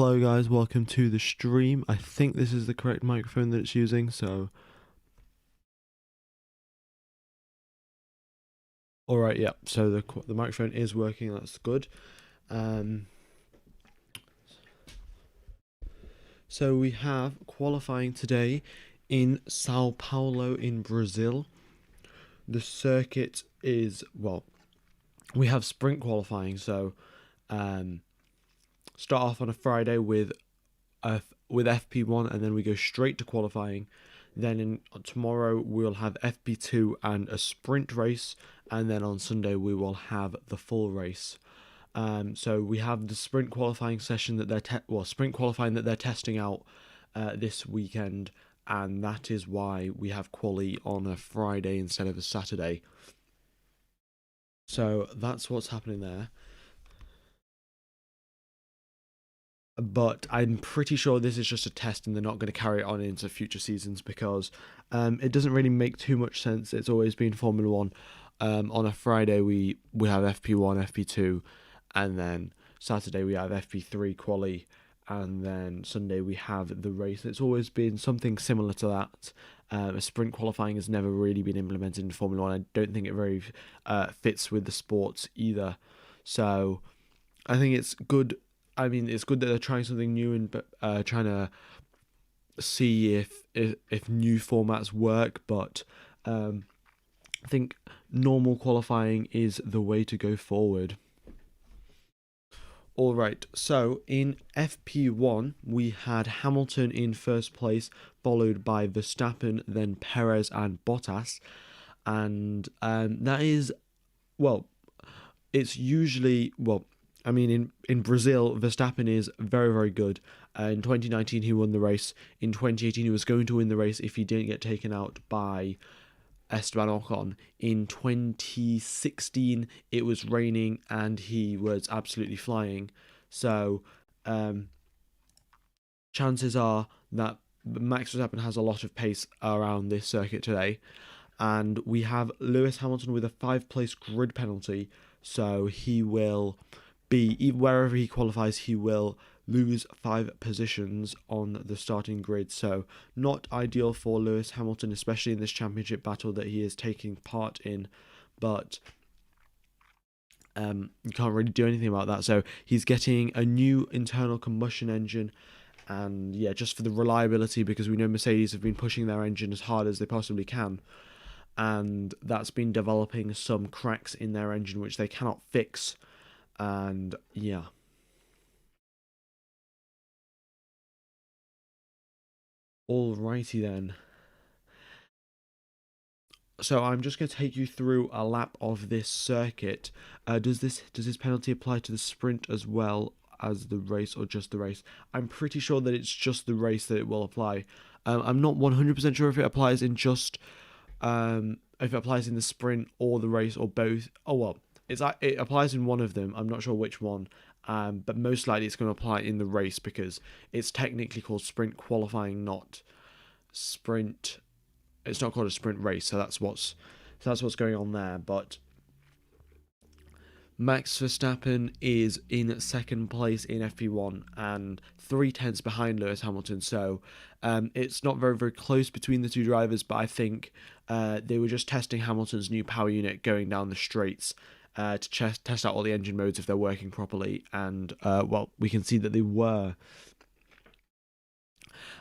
Hello guys, welcome to the stream. I think this is the correct microphone that it's using, so... Alright, yeah, so the microphone is working, that's good. So we have qualifying today in Sao Paulo in Brazil. The circuit is, well, we have sprint qualifying, so start off on a Friday with FP1 and then we go straight to qualifying. Then tomorrow we'll have FP2 and a sprint race, and then on Sunday we will have the full race. So we have the sprint qualifying session that sprint qualifying that they're testing out this weekend, and that is why we have quali on a Friday instead of a Saturday. So that's what's happening there. But I'm pretty sure this is just a test and they're not going to carry it on into future seasons because it doesn't really make too much sense. It's always been Formula 1. On a Friday we have FP1, FP2, and then Saturday we have FP3 quali, and then Sunday we have the race. It's always been something similar to that. A sprint qualifying has never really been implemented in Formula 1. I don't think it very fits with the sports either. So I think it's good. I mean, it's good that they're trying something new and trying to see if new formats work. But I think normal qualifying is the way to go forward. All right, so in FP1 we had Hamilton in first place, followed by Verstappen, then Perez and Bottas, and that is, well, it's usually, well, I mean, in Brazil, Verstappen is very, very good. In 2019, he won the race. In 2018, he was going to win the race if he didn't get taken out by Esteban Ocon. In 2016, it was raining and he was absolutely flying. So, chances are that Max Verstappen has a lot of pace around this circuit today. And we have Lewis Hamilton with a 5-place grid penalty. So he will be, wherever he qualifies, he will lose 5 positions on the starting grid. So not ideal for Lewis Hamilton, especially in this championship battle that he is taking part in. But you can't really do anything about that. So he's getting a new internal combustion engine. And yeah, just for the reliability, because we know Mercedes have been pushing their engine as hard as they possibly can. And that's been developing some cracks in their engine which they cannot fix. And yeah. Alrighty then. So I'm just going to take you through a lap of this circuit. Does this penalty apply to the sprint as well as the race, or just the race? I'm pretty sure that it's just the race that it will apply. I'm not 100% sure if it applies in just if it applies in the sprint or the race or both. Oh well, it applies in one of them. I'm not sure which one. But most likely it's going to apply in the race because it's technically called sprint qualifying, not sprint. It's not called a sprint race, so that's what's going on there. But Max Verstappen is in second place in FP1 and 3/10 behind Lewis Hamilton. So it's not very, very close between the two drivers, but I think they were just testing Hamilton's new power unit going down the straights to test out all the engine modes if they're working properly. And, well, we can see that they were.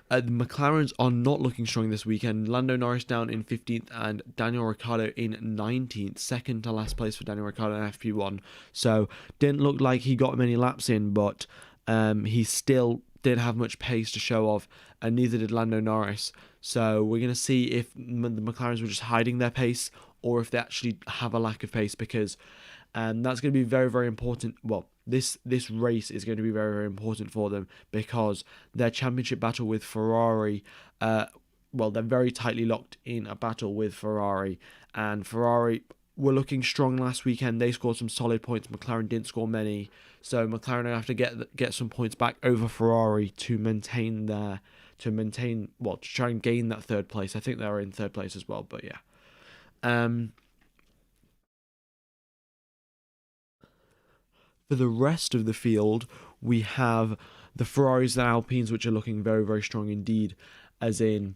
The McLarens are not looking strong this weekend. Lando Norris down in 15th and Daniel Ricciardo in 19th. Second to last place for Daniel Ricciardo in FP1. So didn't look like he got many laps in, but he still didn't have much pace to show off, and neither did Lando Norris. So we're going to see if the McLarens were just hiding their pace or if they actually have a lack of pace, because that's going to be very, very important. Well, this race is going to be very, very important for them because their championship battle with Ferrari, well, they're very tightly locked in a battle with Ferrari, and Ferrari were looking strong last weekend. They scored some solid points. McLaren didn't score many, so McLaren have to get some points back over Ferrari to try and gain that third place. I think they were in third place as well, but yeah. For the rest of the field, we have the Ferraris and Alpines, which are looking very, very strong indeed, as in,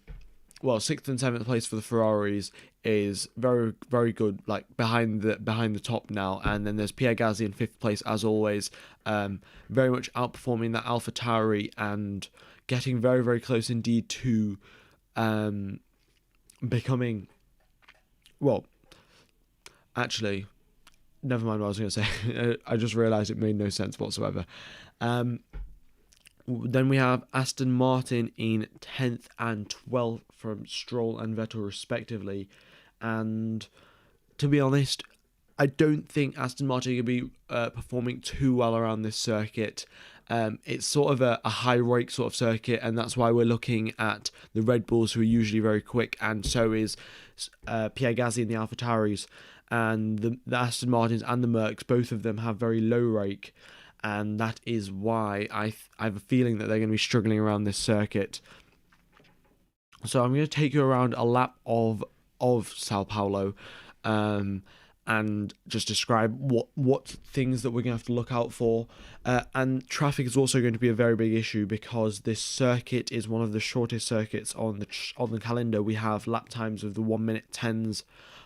well, 6th and 7th place for the Ferraris is very, very good, like behind the top now. And then there's Pierre Gasly in 5th place as always, very much outperforming that AlphaTauri and getting very, very close indeed to becoming, well, actually, never mind what I was going to say. I just realised it made no sense whatsoever. Then we have Aston Martin in 10th and 12th from Stroll and Vettel respectively. And to be honest, I don't think Aston Martin are going to be performing too well around this circuit. It's sort of a high rake sort of circuit, and that's why we're looking at the Red Bulls, who are usually very quick, and so is Pierre Gasly and the AlphaTauris. And the Aston Martins and the Mercs, both of them have very low rake, and that is why I have a feeling that they're going to be struggling around this circuit. So I'm going to take you around a lap of Sao Paulo, and just describe what things that we're going to have to look out for. And traffic is also going to be a very big issue because this circuit is one of the shortest circuits on the calendar. We have lap times of the 1-minute 10s,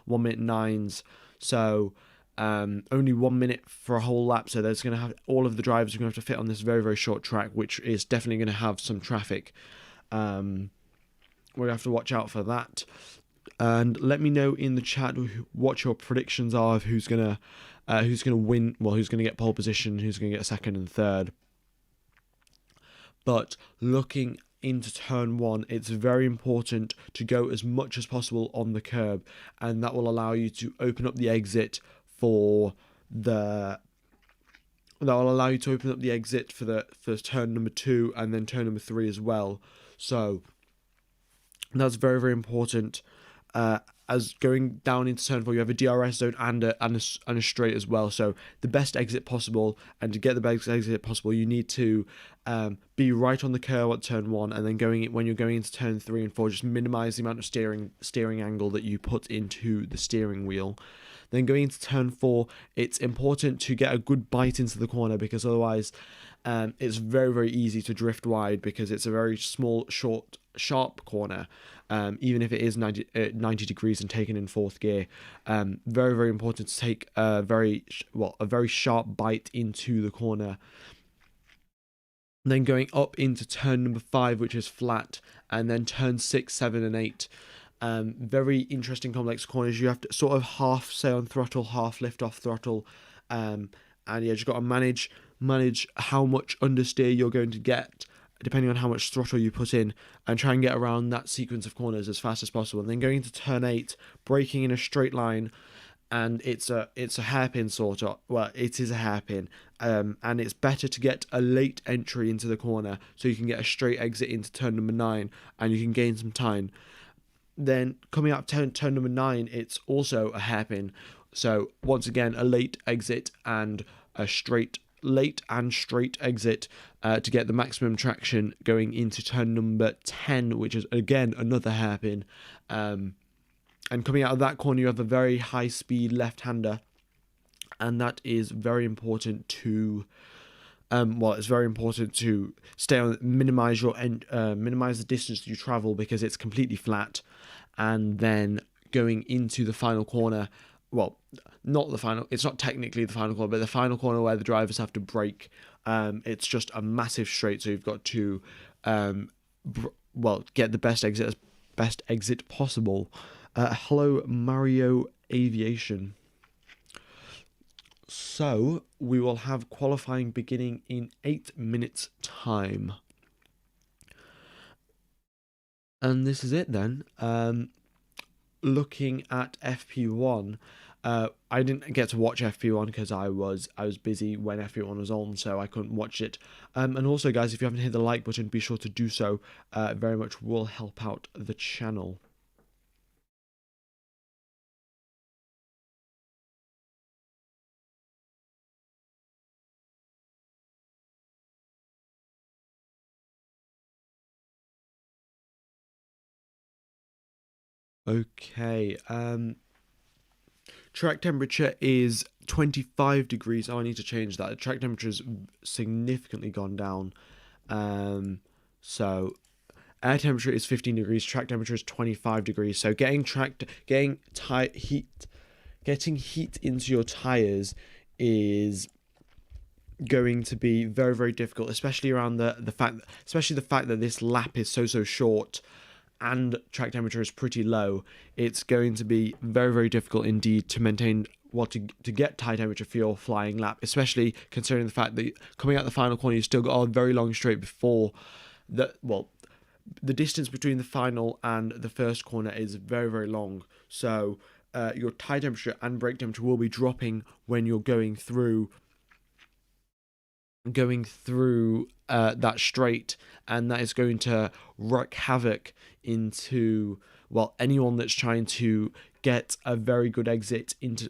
1-minute 9s, so only 1 minute for a whole lap. So there's going to have all of the drivers are going to have to fit on this very, very short track, which is definitely going to have some traffic. We're going to have to watch out for that. And let me know in the chat what your predictions are of who's gonna win. Well, who's gonna get pole position, who's gonna get second and third. But looking into turn 1, it's very important to go as much as possible on the curb, and that will allow you to open up the exit for the. That will allow you to open up the exit for turn number 2 and then turn number 3 as well. So that's very, very important. As going down into turn 4, you have a DRS zone and a straight as well. So the best exit possible, and to get the best exit possible, you need to be right on the curve at turn 1, and then when you're going into turn 3 and 4, just minimize the amount of steering angle that you put into the steering wheel. Then going into turn 4, it's important to get a good bite into the corner, because otherwise it's very, very easy to drift wide, because it's a very small, short, sharp corner. Even if it is 90 degrees and taken in 4th gear, very, very important to take a very sharp bite into the corner. And then going up into turn number 5, which is flat, and then turn 6, 7, and 8. Very interesting complex corners. You have to sort of half stay on throttle, half lift off throttle, and yeah, you just got to manage how much understeer you're going to get, depending on how much throttle you put in, and try and get around that sequence of corners as fast as possible. And then going into turn 8, braking in a straight line, and it's a hairpin sort of, well, it is a hairpin, and it's better to get a late entry into the corner so you can get a straight exit into turn number 9 and you can gain some time. Then coming up turn number 9, it's also a hairpin, so once again a late exit and a late and straight exit to get the maximum traction going into turn number 10, which is again another hairpin. And coming out of that corner, you have a very high speed left-hander, and that is very important to it's very important to stay on, minimize the distance you travel, because it's completely flat. And then going into the final corner, well, it's not technically the final corner, but the final corner where the drivers have to brake, it's just a massive straight, so you've got to get the best exit possible. Hello, Mario Aviation. So we will have qualifying beginning in 8 minutes time. And this is it then. Looking at FP1, I didn't get to watch FP1 because I was busy when FP1 was on, so I couldn't watch it. And also, guys, if you haven't hit the like button, be sure to do so. Very much will help out the channel. Okay, track temperature is 25 degrees. Oh, I need to change that. The track temperature has significantly gone down. So air temperature is 15 degrees, track temperature is 25 degrees. So getting heat into your tires is going to be very, very difficult, especially around the fact that this lap is so short and track temperature is pretty low. It's going to be very, very difficult indeed to maintain to get high temperature for your flying lap, especially considering the fact that coming out the final corner you've still got a very long straight before the distance between the final and the first corner is very, very long. So your tire temperature and brake temperature will be dropping when you're going through that straight, and that is going to wreak havoc into anyone that's trying to get a very good entry into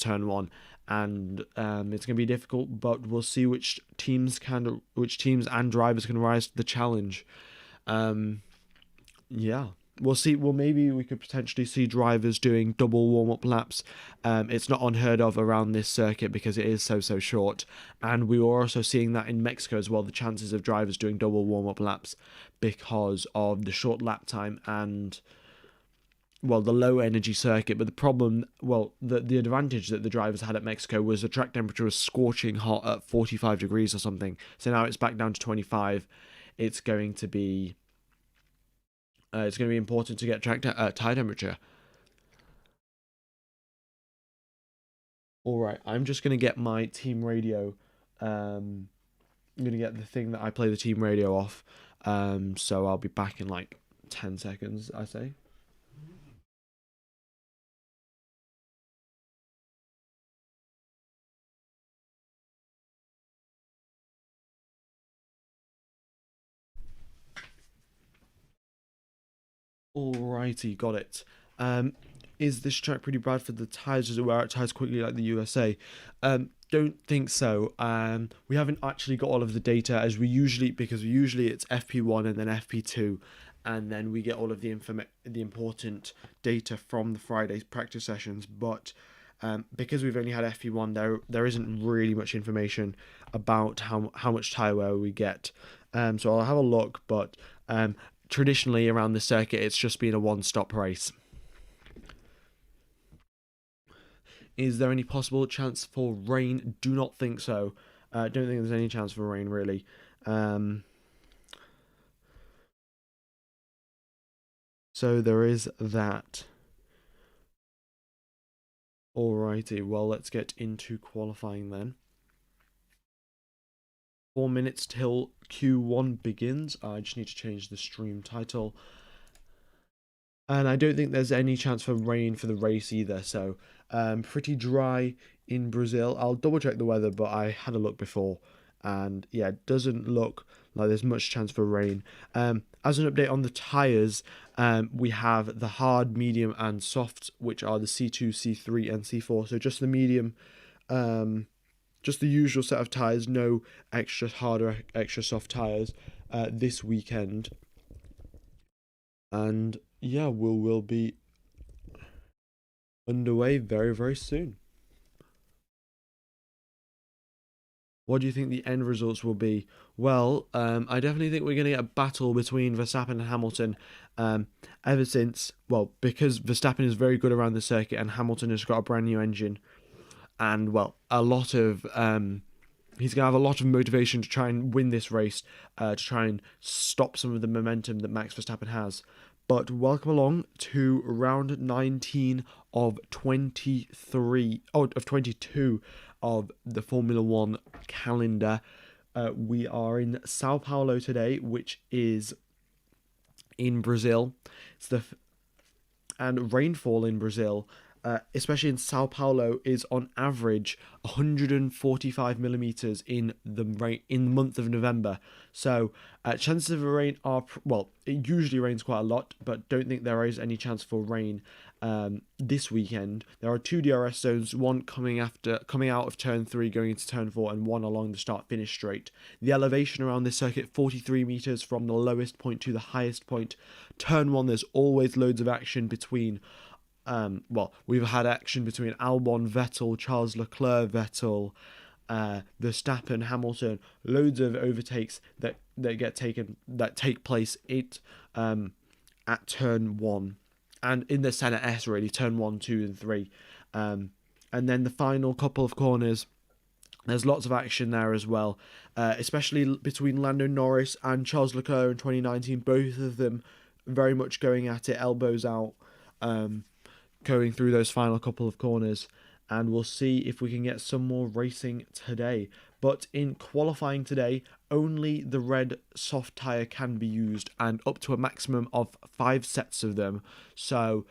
turn one. And it's going to be difficult, but we'll see which teams and drivers can rise to the challenge. Yeah. We'll see. Well, maybe we could potentially see drivers doing double warm-up laps. It's not unheard of around this circuit because it is so short. And we were also seeing that in Mexico as well, the chances of drivers doing double warm-up laps because of the short lap time and, the low energy circuit. But the problem, the advantage that the drivers had at Mexico was the track temperature was scorching hot at 45 degrees or something. So now it's back down to 25. It's going to be important to get tire temperature. All right, I'm just going to get my team radio. I'm going to get the thing that I play the team radio off. So I'll be back in like 10 seconds, I say. Alrighty, got it. Is this track pretty bad for the tyres? Does it wear out tyres quickly like the USA? Don't think so. We haven't actually got all of the data because usually it's FP1 and then FP2, and then we get all of the important data from the Friday's practice sessions. But because we've only had FP1, there isn't really much information about how much tyre wear we get. So I'll have a look, but traditionally around the circuit it's just been a one-stop race. Is there any possible chance for rain? Do not think so. Don't think there's any chance for rain, really. So there is that. Alrighty, well, let's get into qualifying then. 4 minutes till Q1 begins. I just need to change the stream title. And I don't think there's any chance for rain for the race either. So pretty dry in Brazil. I'll double check the weather, but I had a look before. And yeah, it doesn't look like there's much chance for rain. As an update on the tyres, we have the hard, medium, and soft, which are the C2, C3, and C4. So just the medium, just the usual set of tyres, no extra hard or extra soft tyres this weekend. And yeah, we'll be underway very, very soon. What do you think the end results will be? Well, I definitely think we're going to get a battle between Verstappen and Hamilton because Verstappen is very good around the circuit and Hamilton has got a brand new engine. And, a lot of... he's going to have a lot of motivation to try and win this race, to try and stop some of the momentum that Max Verstappen has. But welcome along to round 19 of 22 of the Formula One calendar. We are in Sao Paulo today, which is in Brazil. And rainfall in Brazil, especially in Sao Paulo, is on average 145 millimeters in the month of November. So chances of rain are it usually rains quite a lot, but don't think there is any chance for rain this weekend. There are 2 DRS zones, one coming out of turn 3 going into turn 4, and one along the start-finish straight. The elevation around this circuit, 43 meters from the lowest point to the highest point. Turn 1, there's always loads of action between we've had action between Albon, Vettel, Charles Leclerc, Vettel, Verstappen, Hamilton, loads of overtakes that take place at turn 1 and in the center S, really, turn 1, 2 and 3. And then the final couple of corners, there's lots of action there as well, especially between Lando Norris and Charles Leclerc in 2019. Both of them very much going at it, elbows out, going through those final couple of corners. And we'll see if we can get some more racing today. But in qualifying today, only the red soft tyre can be used, and up to a maximum of 5 sets of them. So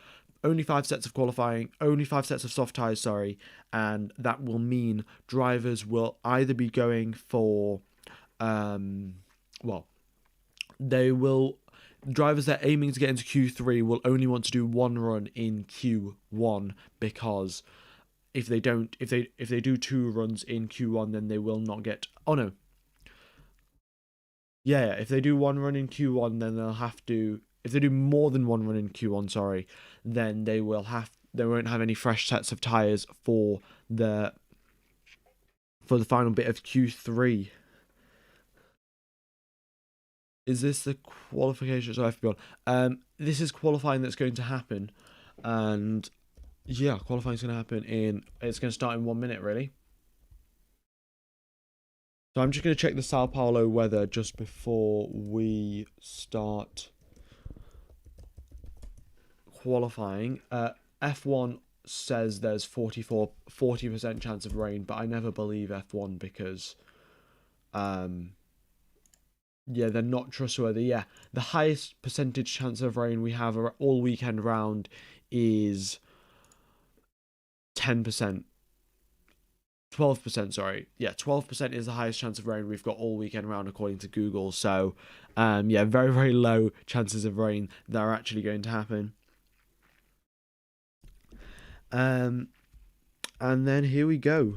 only 5 sets of qualifying, only 5 sets of soft tyres, sorry, and that will mean drivers will either be going for, drivers that are aiming to get into Q3 will only want to do one run in Q1, because if they do 2 runs in Q1, then they will not get. Oh no. Yeah, if they do 1 run in Q1, then they'll have to. If they do more than 1 run in Q1, sorry, then they won't have any fresh sets of tires for the final bit of Q3. Is this the qualification? So I've forgotten. This is qualifying that's going to happen, and yeah, qualifying is going to happen it's going to start in 1 minute, really. So I'm just going to check the Sao Paulo weather just before we start qualifying. F1 says there's 40% chance of rain, but I never believe F1 because they're not trustworthy. Yeah, the highest percentage chance of rain we have all weekend round is 10%. 12%, sorry. Yeah, 12% is the highest chance of rain we've got all weekend round according to Google. So, very, very low chances of rain that are actually going to happen. And then here we go.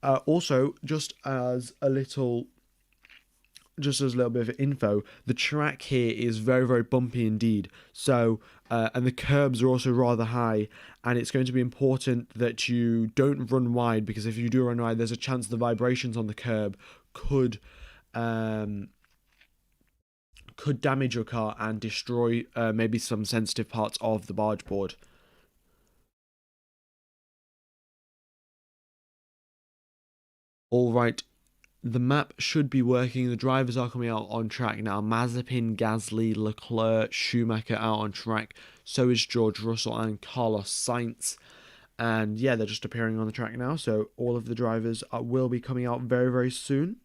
Also, just as a little bit of info, the track here is very, very bumpy indeed. So, and the curbs are also rather high, and it's going to be important that you don't run wide, because if you do run wide, there's a chance the vibrations on the curb could damage your car and destroy maybe some sensitive parts of the barge board. All right. The map should be working. The drivers are coming out on track now. Mazepin, Gasly, Leclerc, Schumacher out on track. So is George Russell and Carlos Sainz. And yeah, they're just appearing on the track now. So all of the drivers will be coming out very, very soon.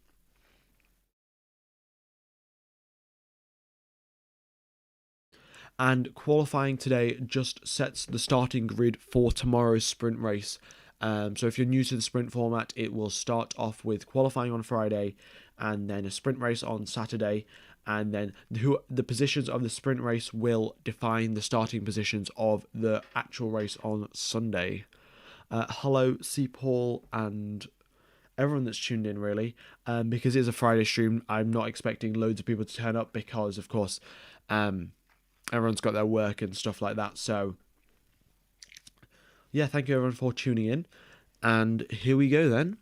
And qualifying today just sets the starting grid for tomorrow's sprint race. So if you're new to the sprint format, it will start off with qualifying on Friday and then a sprint race on Saturday. And then the positions of the sprint race will define the starting positions of the actual race on Sunday. Hello, C. Paul and everyone that's tuned in, really. Because it's a Friday stream, I'm not expecting loads of people to turn up because, of course, everyone's got their work and stuff like that. So yeah, thank you everyone for tuning in. And here we go then.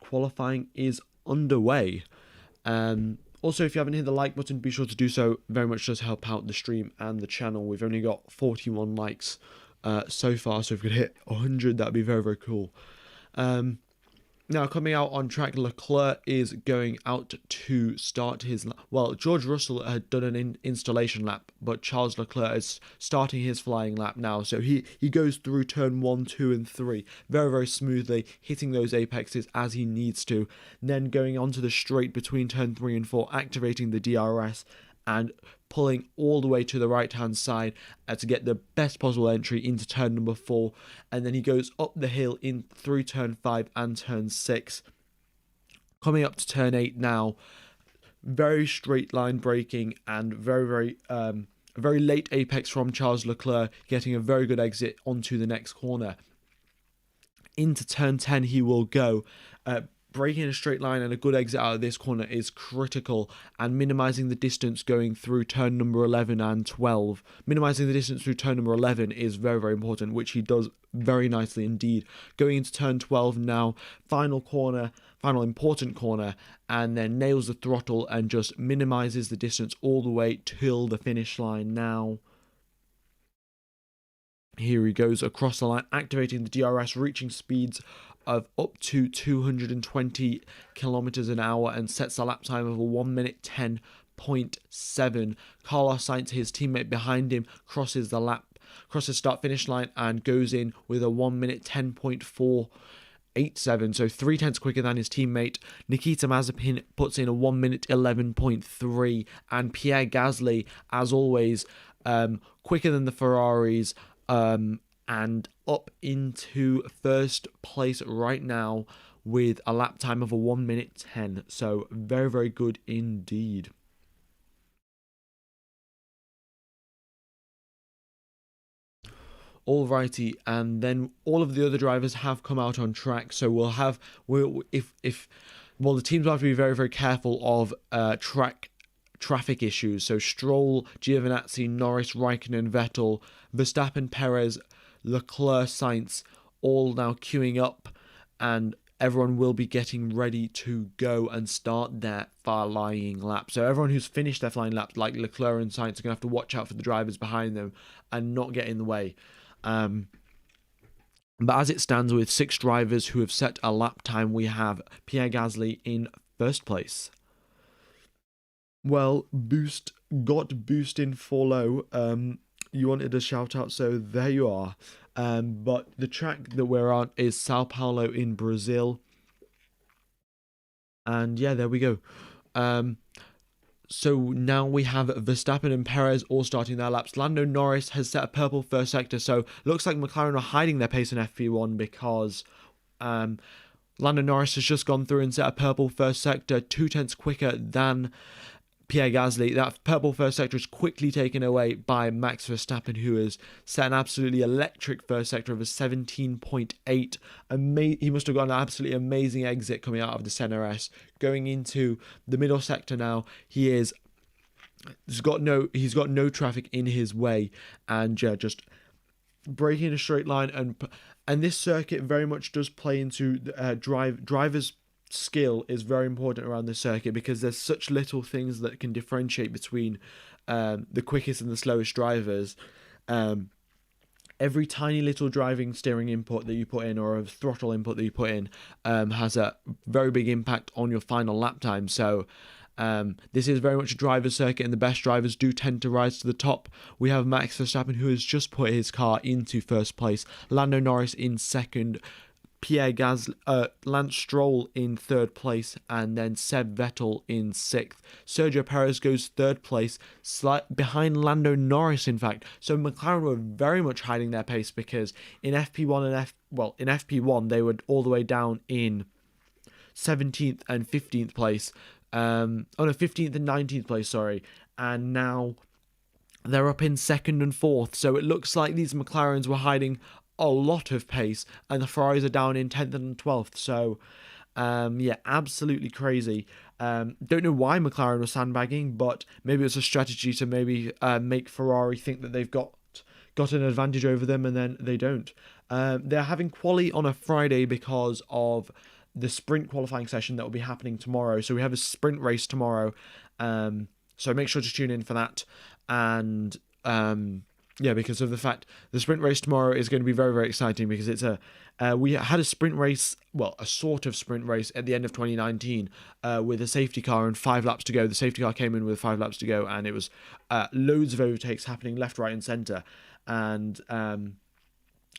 Qualifying is underway. Also, if you haven't hit the like button, be sure to do so. Very much does help out the stream and the channel. We've only got 41 likes so far, so if we could hit 100, that'd be very, very cool. Now, coming out on track, Leclerc is going out to start his lap. Well, George Russell had done an installation lap, but Charles Leclerc is starting his flying lap now. So he goes through turn 1, 2, and 3 very, very smoothly, hitting those apexes as he needs to. Then going onto the straight between turn 3 and 4, activating the DRS and pulling all the way to the right hand side to get the best possible entry into turn number 4, and then he goes up the hill in through turn 5 and turn 6, coming up to turn 8 now. Very straight line braking and very late apex from Charles Leclerc, getting a very good exit onto the next corner. Into turn 10 he will go, breaking a straight line and a good exit out of this corner is critical, and minimizing the distance going through turn number 11 and 12. Minimizing the distance through turn number 11 is very, very important, which he does very nicely indeed. Going into turn 12 now, final corner, final important corner, and then nails the throttle and just minimizes the distance all the way till the finish line now. Here he goes across the line, activating the DRS, reaching speeds of up to 220 kilometers an hour, and sets a lap time of a 1 minute 10.7. Carlos Sainz, his teammate behind him, crosses start finish line and goes in with a 1 minute 10.487, so 0.3 quicker than his teammate. Nikita Mazepin puts in a 1 minute 11.3, and Pierre Gasly, as always, quicker than the Ferraris, and up into first place right now with a lap time of a 1 minute 10. So very, very good indeed. Alrighty, and then all of the other drivers have come out on track. So the teams will have to be very, very careful of traffic issues. So Stroll, Giovinazzi, Norris, Raikkonen, Vettel, Verstappen, Perez, Leclerc, Sainz, all now queuing up, and everyone will be getting ready to go and start their flying lap. So everyone who's finished their flying lap, like Leclerc and Sainz, are going to have to watch out for the drivers behind them and not get in the way. But as it stands, with 6 drivers who have set a lap time, we have Pierre Gasly in first place. Well, got boost in for low. You wanted a shout out, so there you are. But the track that we're on is Sao Paulo in Brazil. And yeah, there we go. So now we have Verstappen and Perez all starting their laps. Lando Norris has set a purple first sector, so looks like McLaren are hiding their pace in FP1 because Lando Norris has just gone through and set a purple first sector, 0.2 quicker than Pierre Gasly. That purple first sector is quickly taken away by Max Verstappen, who has set an absolutely electric first sector of a 17.8. He must have got an absolutely amazing exit coming out of the center S. Going into the middle sector now, he's got no traffic in his way, and just breaking a straight line. And this circuit very much does play into drivers' skill is very important around this circuit, because there's such little things that can differentiate between the quickest and the slowest drivers. Every tiny little driving steering input that you put in, or a throttle input that you put in, has a very big impact on your final lap time. So this is very much a driver's circuit, and the best drivers do tend to rise to the top. We have Max Verstappen, who has just put his car into first place, Lando Norris in second, Pierre Gasly, Lance Stroll in third place, and then Seb Vettel in sixth. Sergio Perez goes third place, behind Lando Norris, in fact. So McLaren were very much hiding their pace, because in FP1 they were all the way down in 17th and 15th place. 15th and 19th place, sorry. And now they're up in second and fourth. So it looks like these McLarens were hiding a lot of pace, and the Ferraris are down in 10th and 12th. So yeah, absolutely crazy. Don't know why McLaren was sandbagging, but maybe it's a strategy to maybe make Ferrari think that they've got an advantage over them, and then they don't. They're having quali on a Friday because of the sprint qualifying session that will be happening tomorrow. So we have a sprint race tomorrow, so make sure to tune in for that. And yeah, because of the fact the sprint race tomorrow is going to be very, very exciting, because it's we had a sprint race, well, a sort of sprint race at the end of 2019 with a safety car and 5 laps to go. The safety car came in with 5 laps to go, and it was loads of overtakes happening left, right, and centre. And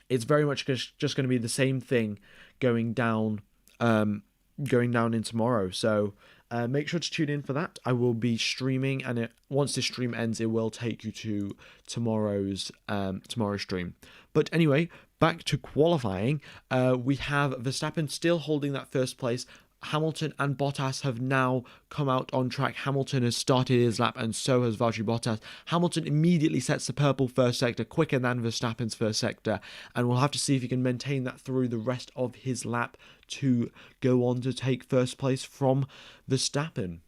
it's very much just going to be the same thing going down in tomorrow. So make sure to tune in for that. I will be streaming, and once this stream ends, it will take you to tomorrow's stream. But anyway, back to qualifying. We have Verstappen still holding that first place, Hamilton and Bottas have now come out on track. Hamilton has started his lap, and so has Valtteri Bottas. Hamilton immediately sets the purple first sector, quicker than Verstappen's first sector, and we'll have to see if he can maintain that through the rest of his lap to go on to take first place from Verstappen.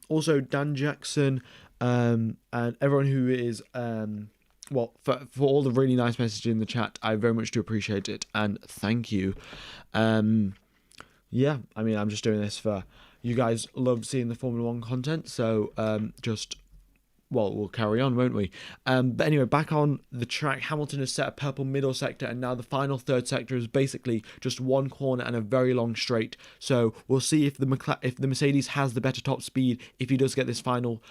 Also, Dan Jackson and everyone who is well, for all the really nice messages in the chat, I very much do appreciate it, and thank you. Yeah, I mean, I'm just doing this for you guys. Love seeing the Formula One content, so well, we'll carry on, won't we? But anyway, back on the track, Hamilton has set a purple middle sector, and now the final third sector is basically just one corner and a very long straight. So we'll see if the Mercedes has the better top speed, if he does get this final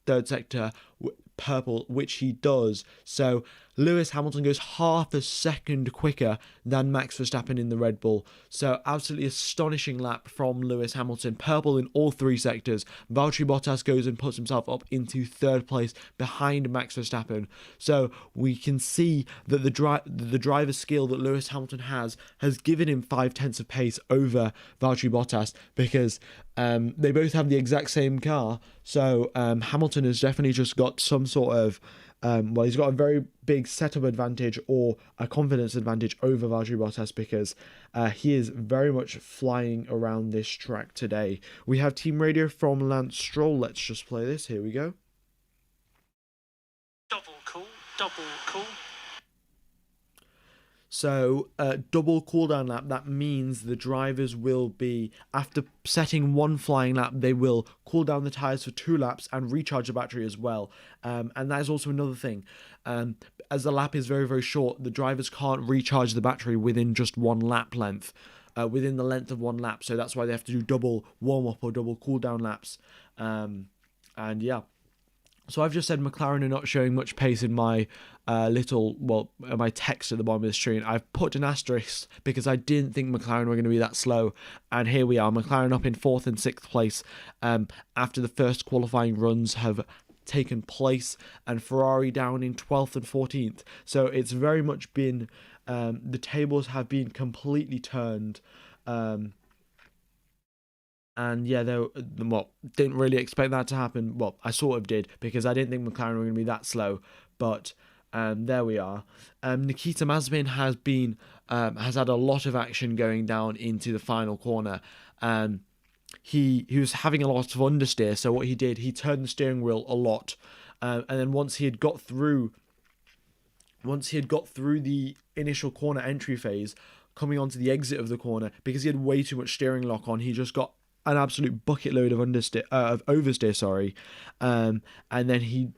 third sector purple, which he does. So Lewis Hamilton goes half a second quicker than Max Verstappen in the Red Bull. So absolutely astonishing lap from Lewis Hamilton. Purple in all three sectors. Valtteri Bottas goes and puts himself up into third place behind Max Verstappen. So we can see that the driver skill that Lewis Hamilton has given him 5/10 of pace over Valtteri Bottas, because they both have the exact same car. So Hamilton has definitely just got some sort of well, he's got a very big setup advantage or a confidence advantage over Valtteri Bottas, because he is very much flying around this track today. We have team radio from Lance Stroll. Let's just play this. Here we go. Double cool. So, double cooldown lap, that means the drivers will be, after setting one flying lap, they will cool down the tyres for 2 laps and recharge the battery as well. And that is also another thing. As the lap is very, very short, the drivers can't recharge the battery within just one lap length, within the length of one lap. So that's why they have to do double warm-up or double cooldown laps. And yeah. So I've just said McLaren are not showing much pace in my my text at the bottom of the screen. I've put an asterisk because I didn't think McLaren were going to be that slow. And here we are, McLaren up in 4th and 6th place after the first qualifying runs have taken place, and Ferrari down in 12th and 14th. So it's very much been, the tables have been completely turned. And yeah, didn't really expect that to happen. Well, I sort of did, because I didn't think McLaren were going to be that slow. But there we are. Nikita Mazepin has had a lot of action going down into the final corner. He was having a lot of understeer. So what he did, he turned the steering wheel a lot, and then once he had got through the initial corner entry phase, coming onto the exit of the corner, because he had way too much steering lock on, he just got an absolute bucket load of oversteer, and then he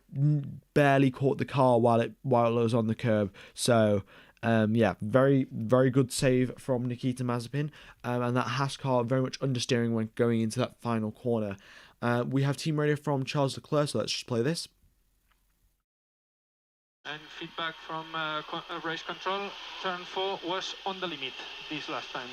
barely caught the car while it was on the curb. So yeah, very, very good save from Nikita Mazepin, and that Haas car very much understeering when going into that final corner. We have team radio from Charles Leclerc, so let's just play this. And feedback from race control, turn 4 was on the limit this last time.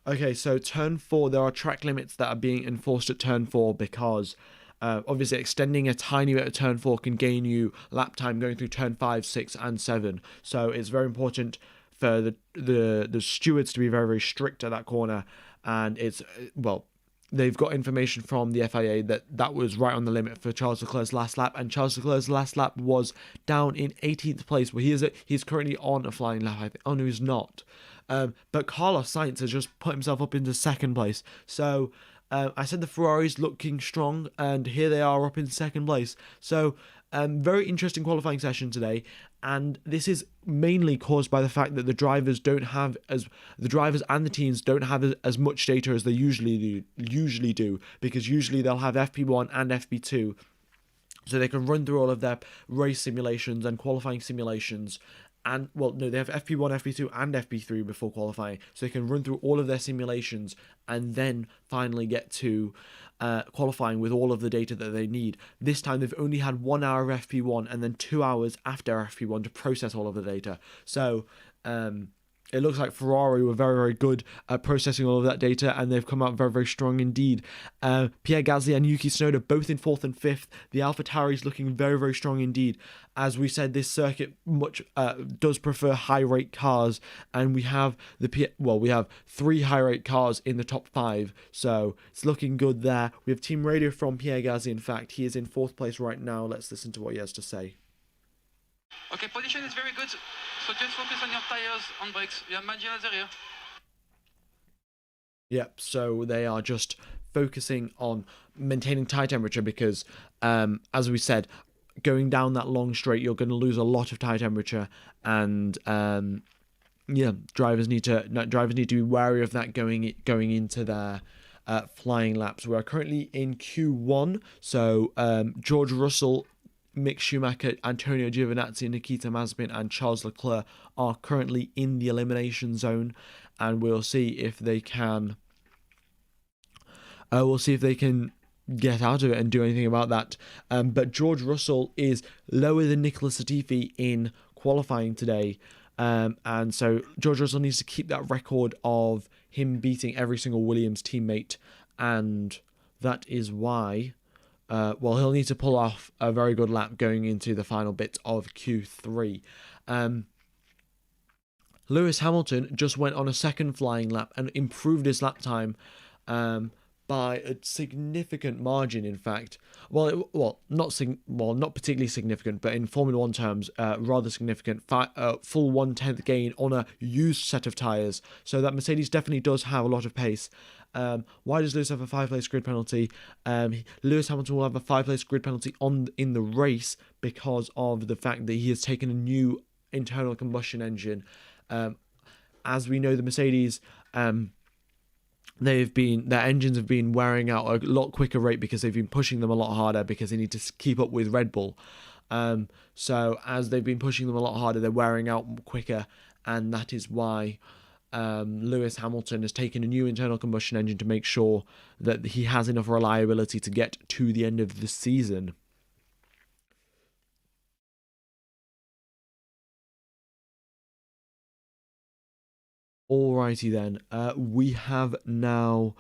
Okay, so turn 4, there are track limits that are being enforced at turn 4, because obviously extending a tiny bit of turn 4 can gain you lap time going through turn 5, 6, and 7. So it's very important for the stewards to be very, very strict at that corner. And it's, well, they've got information from the FIA that was right on the limit for Charles Leclerc's last lap, and Charles Leclerc's last lap was down in 18th place, where he's currently on a flying lap, I think. Oh no, he's not. But Carlos Sainz has just put himself up into 2nd place. So I said the Ferraris looking strong, and here they are up in 2nd place. So very interesting qualifying session today, and this is mainly caused by the fact that the drivers and the teams don't have as much data as they usually do, because usually they'll have FP1 and FP2, so they can run through all of their race simulations and qualifying simulations. And, well, no, they have FP1, FP2, and FP3 before qualifying, so they can run through all of their simulations and then finally get to qualifying with all of the data that they need. This time they've only had 1 hour of FP1 and then 2 hours after FP1 to process all of the data. So it looks like Ferrari were very, very good at processing all of that data, and they've come out very, very strong indeed. Pierre Gasly and Yuki Tsunoda both in 4th and 5th. The AlphaTauri is looking very, very strong indeed. As we said, this circuit does prefer high rate cars, and we have we have 3 high rate cars in the top 5, so it's looking good there. We have team radio from Pierre Gasly. In fact, he is in 4th place right now. Let's listen to what he has to say. Okay, position is very good, so just focus on your tires, on brakes. You have margin at the rear. Yep, so they are just focusing on maintaining tire temperature because, as we said, going down that long straight, you're going to lose a lot of tire temperature, and drivers need to be wary of that going into their flying laps. We are currently in Q1, so George Russell, Mick Schumacher, Antonio Giovinazzi, Nikita Mazepin, and Charles Leclerc are currently in the elimination zone, and we'll see if they can. Get out of it and do anything about that. But George Russell is lower than Nicholas Latifi in qualifying today, and so George Russell needs to keep that record of him beating every single Williams teammate, and that is why. He'll need to pull off a very good lap going into the final bit of Q3. Lewis Hamilton just went on a second flying lap and improved his lap time by a significant margin, in fact. Not particularly significant, but in Formula 1 terms, rather significant. Full 1/10 gain on a used set of tyres. So that Mercedes definitely does have a lot of pace. Why does Lewis have a 5-place grid penalty? Lewis Hamilton will have a 5-place grid penalty in the race because of the fact that he has taken a new internal combustion engine. As we know, the Mercedes, their engines have been wearing out a lot quicker rate because they've been pushing them a lot harder because they need to keep up with Red Bull. So as they've been pushing them a lot harder, they're wearing out quicker, and that is why Lewis Hamilton has taken a new internal combustion engine to make sure that he has enough reliability to get to the end of the season. Alrighty then, we have now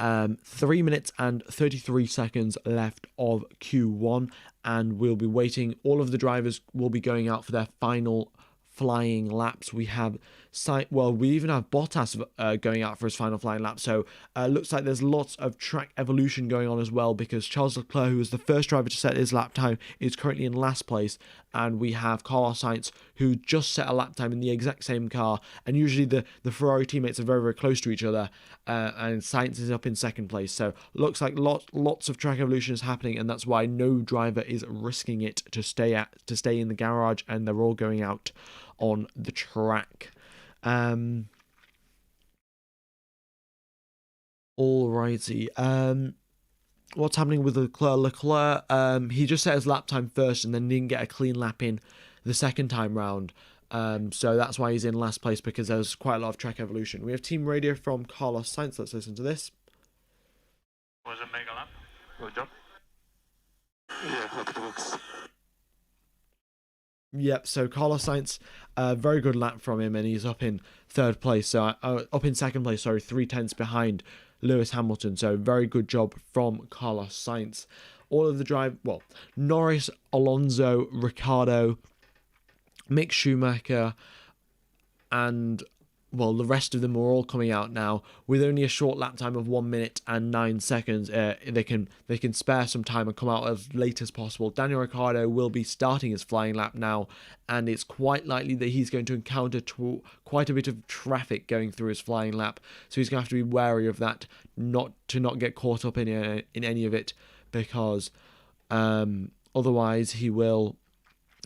3 minutes and 33 seconds left of Q1, and we'll be waiting. All of the drivers will be going out for their final flying laps. We even have Bottas going out for his final flying lap. So looks like there's lots of track evolution going on as well, because Charles Leclerc, who was the first driver to set his lap time, is currently in last place, and we have Carlos Sainz, who just set a lap time in the exact same car. And usually the Ferrari teammates are very, very close to each other, and Sainz is up in second place. So looks like lots of track evolution is happening, and that's why no driver is risking it to stay in the garage, and they're all going out on the track. Alrighty. What's happening with Leclerc? He just set his lap time first and then didn't get a clean lap in the second time round. So that's why he's in last place, because there's quite a lot of track evolution. We have team radio from Carlos Sainz. Let's listen to this. Was a mega lap. Good job. Yeah, happy to box. Yep, so Carlos Sainz, very good lap from him, and he's up in second place, 3/10 behind Lewis Hamilton. So very good job from Carlos Sainz. All of the Norris, Alonso, Ricciardo, Mick Schumacher, and the rest of them are all coming out now with only a short lap time of 1 minute and 9 seconds. They can spare some time and come out as late as possible. Daniel Ricciardo will be starting his flying lap now, and it's quite likely that he's going to encounter quite a bit of traffic going through his flying lap. So he's going to have to be wary of that, not get caught up in any of it, because otherwise he'll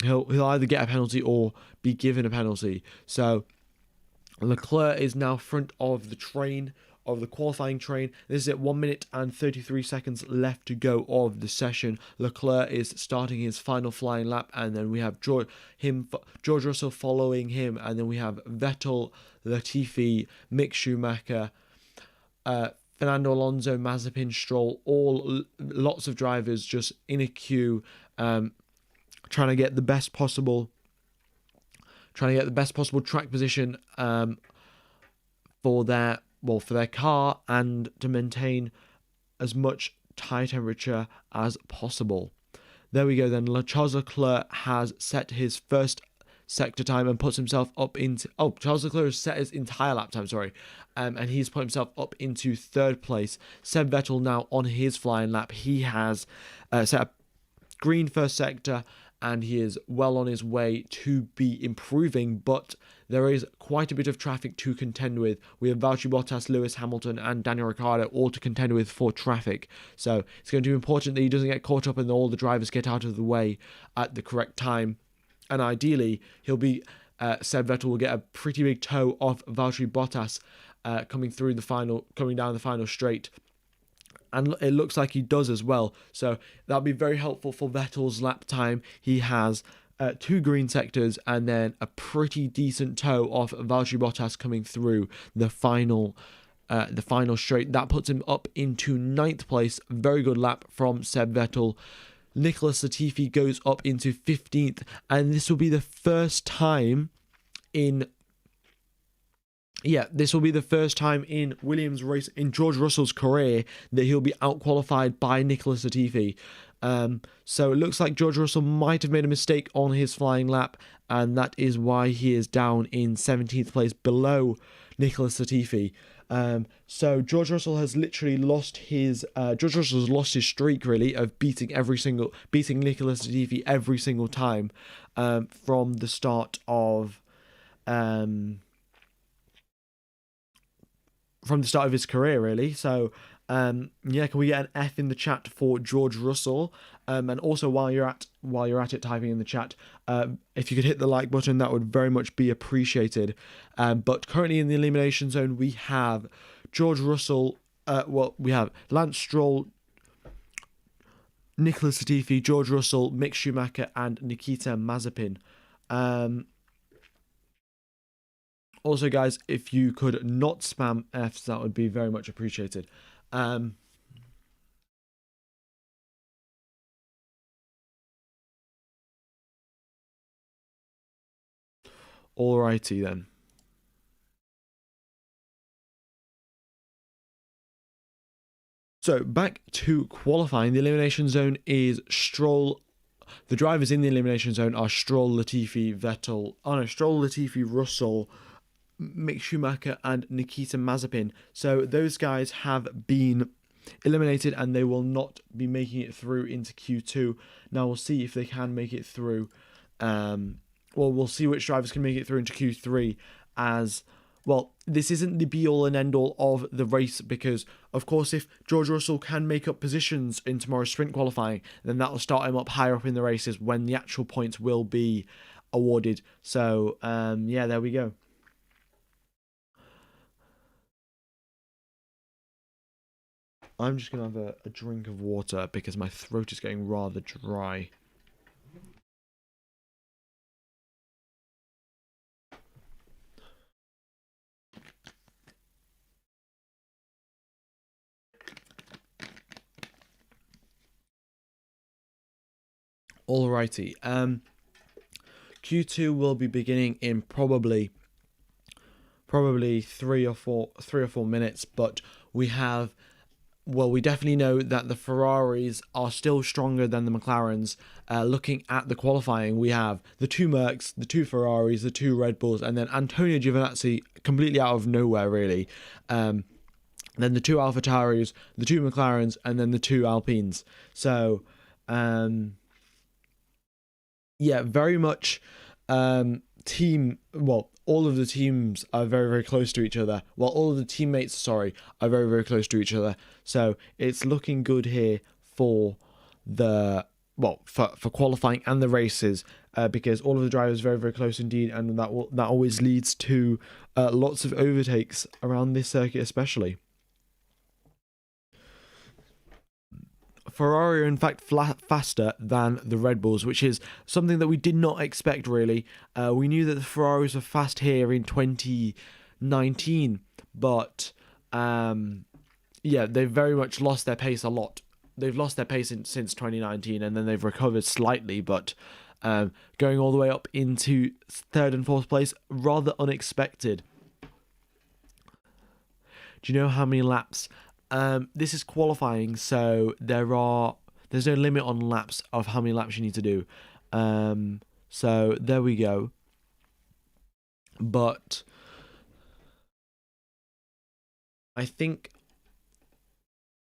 either get a penalty or be given a penalty. So Leclerc is now front of the qualifying train. This is at 1 minute and 33 seconds left to go of the session. Leclerc is starting his final flying lap, and then we have George Russell following him, and then we have Vettel, Latifi, Mick Schumacher, Fernando Alonso, Mazepin, Stroll, lots of drivers just in a queue, trying to get the best possible trying to get the best possible track position for their car, and to maintain as much tyre temperature as possible. There we go then. Charles Leclerc has set his first sector time and puts himself up into... Oh, Charles Leclerc has set his entire lap time, sorry. And he's put himself up into third place. Seb Vettel now on his flying lap. He has set a green first sector, and he is well on his way to be improving, but there is quite a bit of traffic to contend with. We have Valtteri Bottas, Lewis Hamilton, and Daniel Ricciardo all to contend with for traffic. So it's going to be important that he doesn't get caught up and all the drivers get out of the way at the correct time. And ideally, he'll be Seb Vettel will get a pretty big toe off Valtteri Bottas coming down the final straight. And it looks like he does as well. So that'll be very helpful for Vettel's lap time. He has 2 green sectors and then a pretty decent toe off Valtteri Bottas coming through the final straight. That puts him up into 9th place. Very good lap from Seb Vettel. Nicholas Latifi goes up into 15th, and this will be the first time in Williams race in George Russell's career that he'll be out-qualified by Nicholas Latifi. So it looks like George Russell might have made a mistake on his flying lap, and that is why he is down in 17th place below Nicholas Latifi. So George Russell has literally lost his streak really of beating Nicholas Latifi every single time from the start of his career really. So can we get an F in the chat for George Russell? And also while you're at it typing in the chat, if you could hit the like button, that would very much be appreciated. But currently in the elimination zone, we have George Russell. We have Lance Stroll, Nicholas Latifi, George Russell, Mick Schumacher, and Nikita Mazepin. Also, guys, if you could not spam Fs, that would be very much appreciated. Alrighty then. So back to qualifying. The elimination zone is Stroll. The drivers in the elimination zone are Stroll, Latifi, Russell, Mick Schumacher, and Nikita Mazepin. So those guys have been eliminated and they will not be making it through into Q2. Now we'll see if they can make it through. We'll see which drivers can make it through into Q3 as well. This isn't the be-all and end-all of the race because, of course, if George Russell can make up positions in tomorrow's sprint qualifying, then that will start him up higher up in the races when the actual points will be awarded. So, there we go. I'm just going to have a drink of water because my throat is getting rather dry. Alrighty. Q2 will be beginning in probably 3 or 4 minutes, but we definitely know that the Ferraris are still stronger than the McLarens. Looking at the qualifying, we have the 2 Mercs, the 2 Ferraris, the 2 Red Bulls, and then Antonio Giovinazzi completely out of nowhere really. Then the 2 AlphaTauris, the 2 McLarens, and then the 2 Alpines. So very much all of the teams are very, very close to each other. Well, all of the teammates, are very, very close to each other. So it's looking good here for for qualifying and the races because all of the drivers are very, very close indeed, and that always leads to lots of overtakes around this circuit especially. Ferrari are in fact faster than the Red Bulls, which is something that we did not expect really. We knew that the Ferraris were fast here in 2019, but they've very much lost their pace a lot. They've lost their pace since 2019, and then they've recovered slightly, but going all the way up into 3rd and 4th place, rather unexpected. Do you know how many laps? This is qualifying, so there's no limit on laps of how many laps you need to do. So there we go. But I think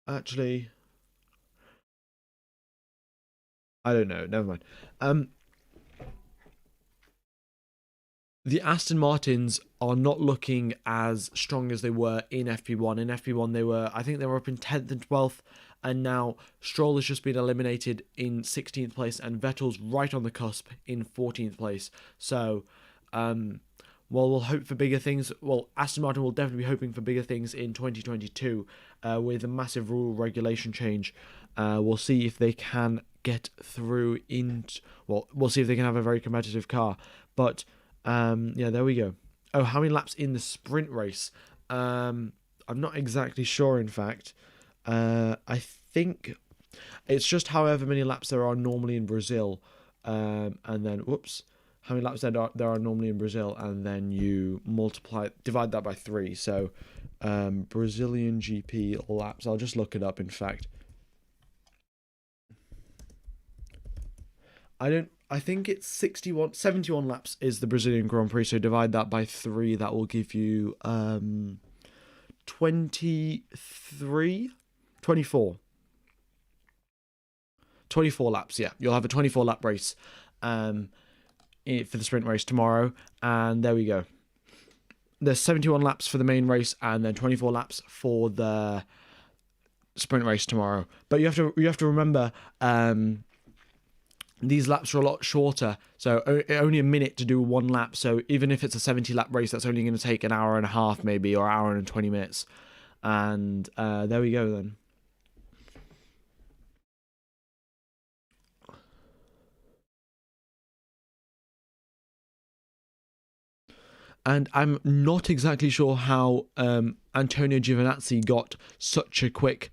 actually, I don't know. Never mind. The Aston Martins are not looking as strong as they were in FP1. In FP1, I think they were up in 10th and 12th, and now Stroll has just been eliminated in 16th place, and Vettel's right on the cusp in 14th place. So, while we'll hope for bigger things, well, Aston Martin will definitely be hoping for bigger things in 2022 with a massive rule regulation change. We'll see if they can get through we'll see if they can have a very competitive car. But yeah, there we go. Oh, how many laps in the sprint race? I'm not exactly sure, in fact. I think it's just however many laps there are normally in Brazil. And then, how many laps there are normally in Brazil, and then you divide that by 3. So, Brazilian GP laps. I'll just look it up, in fact. I think it's 71 laps is the Brazilian Grand Prix, so divide that by 3, that will give you 24 laps, yeah. You'll have a 24 lap race for the sprint race tomorrow, and there we go. There's 71 laps for the main race, and then 24 laps for the sprint race tomorrow. But you have to remember, these laps are a lot shorter, so only a minute to do one lap. So even if it's a 70-lap race, that's only going to take an hour and a half, maybe, or hour and 20 minutes. And there we go then. And I'm not exactly sure how Antonio Giovinazzi got such a quick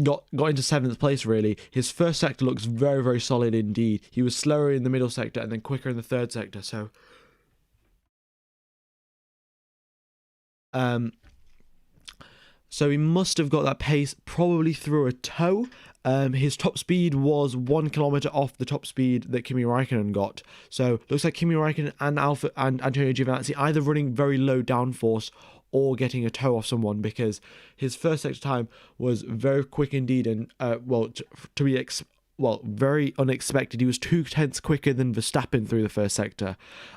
got into 7th place, really. His first sector looks very, very solid indeed. He was slower in the middle sector and then quicker in the 3rd sector. So he must have got that pace probably through a tow. His top speed was 1 kilometer off the top speed that Kimi Raikkonen got. So looks like Kimi Raikkonen and Antonio Giovinazzi either running very low downforce or getting a tow off someone, because his first sector time was very quick indeed, and very unexpected. He was 2/10 quicker than Verstappen through the first sector,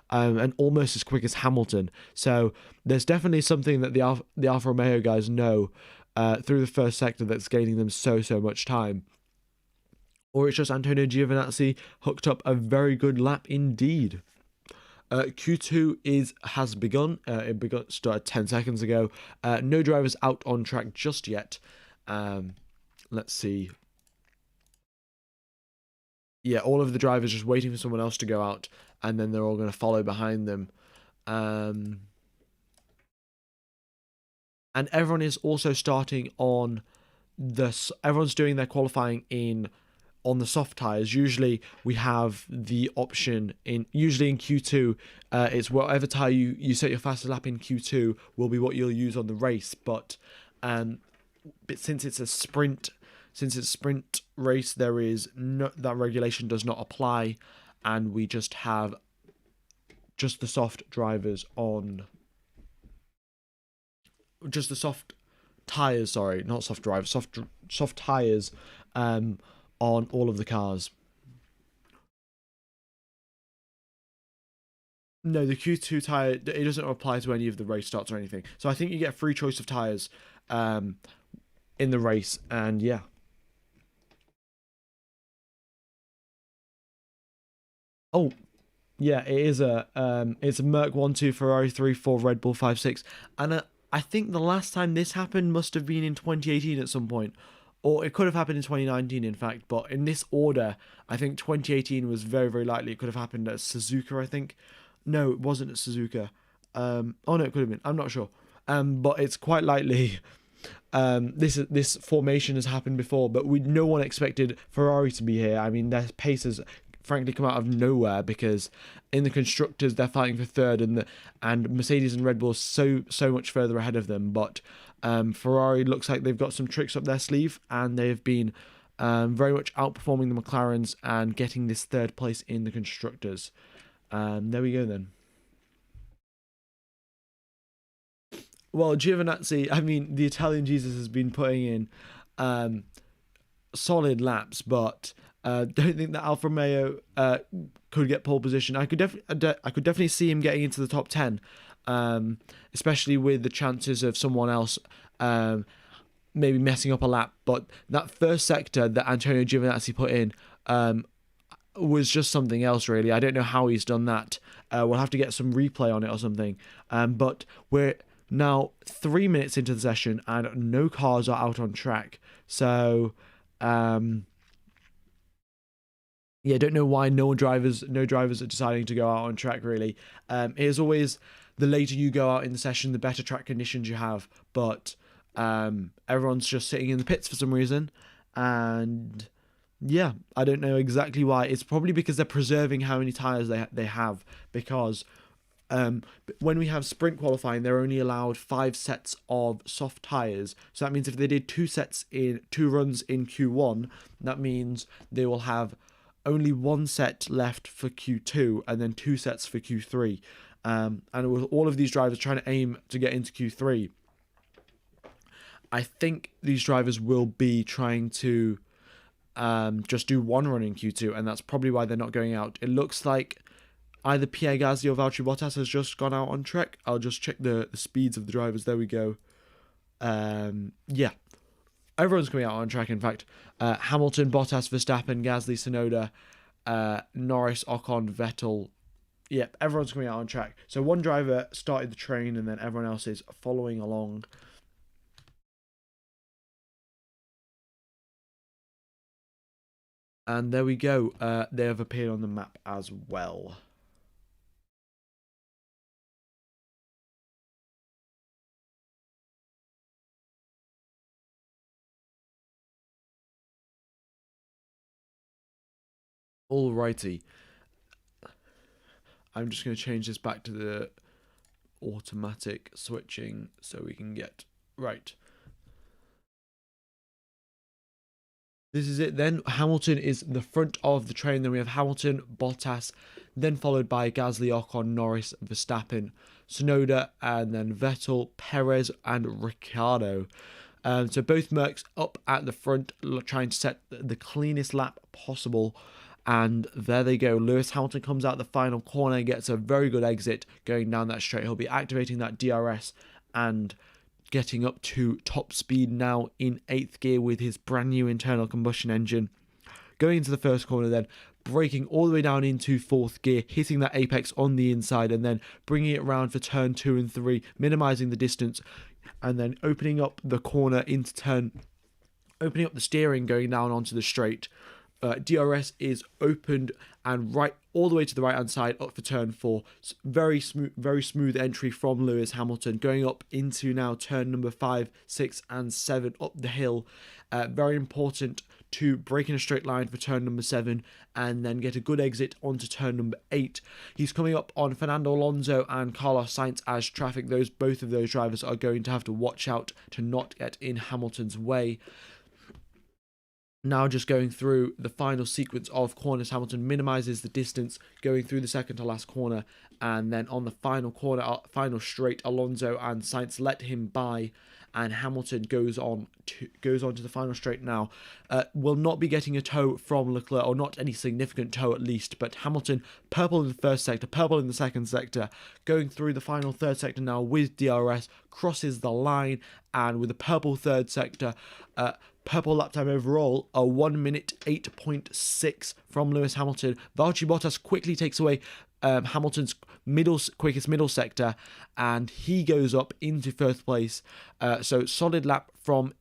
and almost as quick as Hamilton. So there's definitely something that the Alfa Romeo guys know through the first sector that's gaining them so much time. Or it's just Antonio Giovinazzi hooked up a very good lap indeed. Q2 has begun. It started 10 seconds ago. No drivers out on track just yet. Let's see. Yeah, all of the drivers just waiting for someone else to go out, and then they're all going to follow behind them. And everyone is also starting on everyone's doing their qualifying on the soft tires. Usually we have the option usually in Q2, it's whatever tire you set your fastest lap in Q2 will be what you'll use on the race. But since it's a sprint race, there is that regulation does not apply, and we just have the soft drivers on. Just the soft tires, sorry, not soft drivers, soft tires on all of the cars. No, the Q2 tire, it doesn't apply to any of the race starts or anything. So I think you get a free choice of tires in the race, and yeah. Oh, yeah, it is it's a Merc 1-2, Ferrari 3-4, Red Bull 5-6, and I think the last time this happened must have been in 2018 at some point. Or it could have happened in 2019, in fact. But in this order, I think 2018 was very, very likely. It could have happened at Suzuka, I think. No, it wasn't at Suzuka. Oh, no, it could have been. I'm not sure. But it's quite likely this formation has happened before. But no one expected Ferrari to be here. I mean, their pace has frankly come out of nowhere, because in the constructors they're fighting for third, and Mercedes and Red Bull so much further ahead of them. But Ferrari looks like they've got some tricks up their sleeve, and they've been very much outperforming the McLarens and getting this third place in the constructors. There we go then. Well, Giovinazzi, I mean, the Italian Jesus has been putting in solid laps, but don't think that Alfa Romeo could get pole position. I could definitely see him getting into the top 10, especially with the chances of someone else maybe messing up a lap. But that first sector that Antonio Giovinazzi put in was just something else, really. I don't know how he's done that. We'll have to get some replay on it or something. But we're now 3 minutes into the session and no cars are out on track. So yeah, don't know why no drivers are deciding to go out on track, really. It is always, the later you go out in the session, the better track conditions you have. But everyone's just sitting in the pits for some reason. And yeah, I don't know exactly why. It's probably because they're preserving how many tyres they have. Because when we have sprint qualifying, they're only allowed 5 sets of soft tyres. So that means if they did 2 runs in Q1, that means they will have only 1 set left for Q2 and then 2 sets for Q3. And with all of these drivers trying to aim to get into Q3, I think these drivers will be trying to just do 1 run in Q2, and that's probably why they're not going out. It looks like either Pierre Gasly or Valtteri Bottas has just gone out on track. I'll just check the speeds of the drivers. There we go. Yeah. Everyone's coming out on track, in fact. Hamilton, Bottas, Verstappen, Gasly, Tsunoda, Norris, Ocon, Vettel. Yep, everyone's coming out on track. So one driver started the train and then everyone else is following along. And there we go. They have appeared on the map as well. Alrighty. I'm just going to change this back to the automatic switching so we can get right. This is it then. Hamilton is the front of the train. Then we have Hamilton, Bottas, then followed by Gasly, Ocon, Norris, Verstappen, Tsunoda, and then Vettel, Perez, and Ricciardo. So both Mercs up at the front, trying to set the cleanest lap possible. And there they go. Lewis Hamilton comes out the final corner, gets a very good exit going down that straight. He'll be activating that DRS and getting up to top speed now in 8th gear with his brand new internal combustion engine. Going into the first corner then, braking all the way down into 4th gear, hitting that apex on the inside and then bringing it around for turn 2 and 3, minimizing the distance and then opening up the corner into opening up the steering going down onto the straight. DRS is opened and right all the way to the right hand side up for turn 4. Very smooth entry from Lewis Hamilton going up into now turn number 5, 6 and 7 up the hill. Very important to break in a straight line for turn number 7 and then get a good exit onto turn number 8. He's coming up on Fernando Alonso and Carlos Sainz as traffic. Both of those drivers are going to have to watch out to not get in Hamilton's way. Now just going through the final sequence of corners, Hamilton minimises the distance going through the second to last corner, and then on the final corner, final straight, Alonso and Sainz let him by, and Hamilton goes on to the final straight now. Will not be getting a tow from Leclerc, or not any significant tow at least, but Hamilton purple in the first sector, purple in the second sector, going through the final third sector now with DRS, crosses the line, and with the purple third sector, purple lap time overall, a 1 minute 8.6 from Lewis Hamilton. Valtteri Bottas quickly takes away Hamilton's quickest middle sector, and he goes up into first place. So solid lap from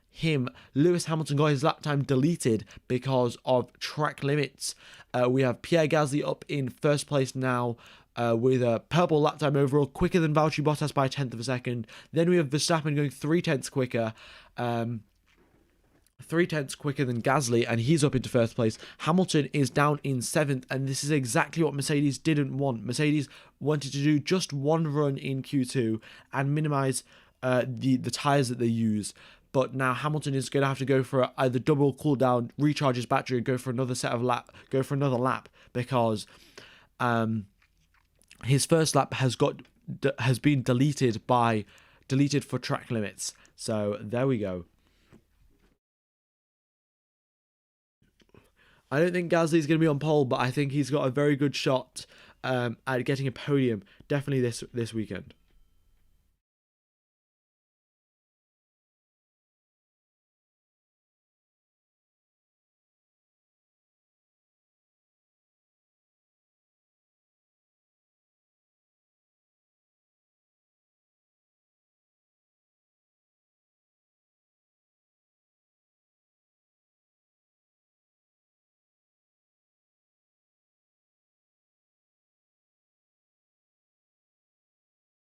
him. Lewis Hamilton got his lap time deleted because of track limits. We have Pierre Gasly up in first place now, with a purple lap time overall, quicker than Valtteri Bottas by 1/10 of a second. Then we have Verstappen going 3/10 quicker. 3/10 quicker than Gasly, and he's up into first place. Hamilton is down in 7th, and this is exactly what Mercedes didn't want. Mercedes wanted to do just one run in Q2 and minimize the tires that they use. But now Hamilton is going to have to go for either double cooldown, recharge his battery, and go for another another lap, because his first lap has been deleted for track limits. So there we go. I don't think Gasly's going to be on pole, but I think he's got a very good shot at getting a podium, definitely this weekend.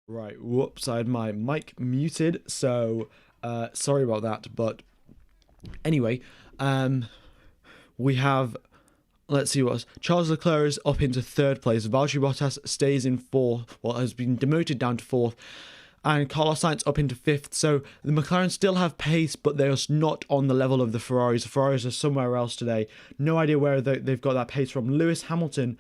Right, whoops, I had my mic muted, so sorry about that. But anyway, we have, let's see what Charles Leclerc is up into 3rd place. Valtteri Bottas stays in 4th, has been demoted down to 4th. And Carlos Sainz up into 5th. So the McLaren still have pace, but they're not on the level of the Ferraris. The Ferraris are somewhere else today. No idea where they've got that pace from. Lewis Hamilton,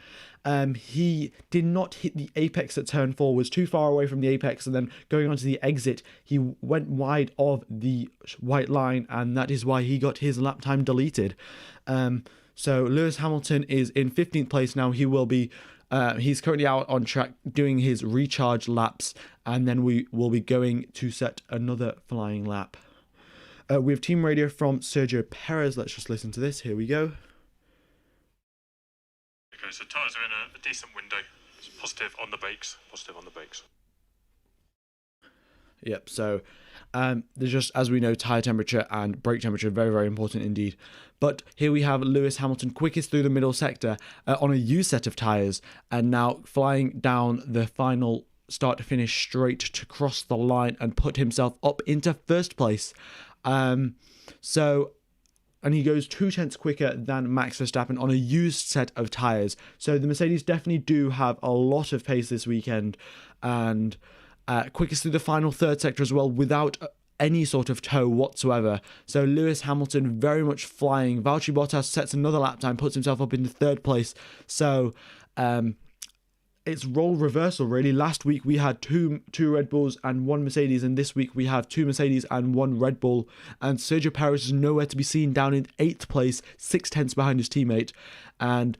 he did not hit the apex at turn 4, was too far away from the apex, and then going on to the exit, he went wide of the white line, and that is why he got his lap time deleted. So Lewis Hamilton is in 15th place now. He will be... he's currently out on track doing his recharge laps, and then we will be going to set another flying lap. We have team radio from Sergio Perez. Let's just listen to this. Here we go. Okay, so tyres are in a decent window. It's positive on the brakes. Positive on the brakes. Yep, so there's just, as we know, tyre temperature and brake temperature, very, very important indeed. But here we have Lewis Hamilton quickest through the middle sector on a used set of tyres, and now flying down the final start to finish straight to cross the line and put himself up into 1st place. And he goes 2/10 quicker than Max Verstappen on a used set of tyres. So the Mercedes definitely do have a lot of pace this weekend, and quickest through the final 3rd sector as well, without any sort of tow whatsoever. So Lewis Hamilton very much flying. Valtteri Bottas sets another lap time, puts himself up into 3rd place. So it's role reversal, really. Last week we had two Red Bulls and 1 Mercedes, and this week we have 2 Mercedes and 1 Red Bull. And Sergio Perez is nowhere to be seen, down in 8th place, 6/10 behind his teammate. And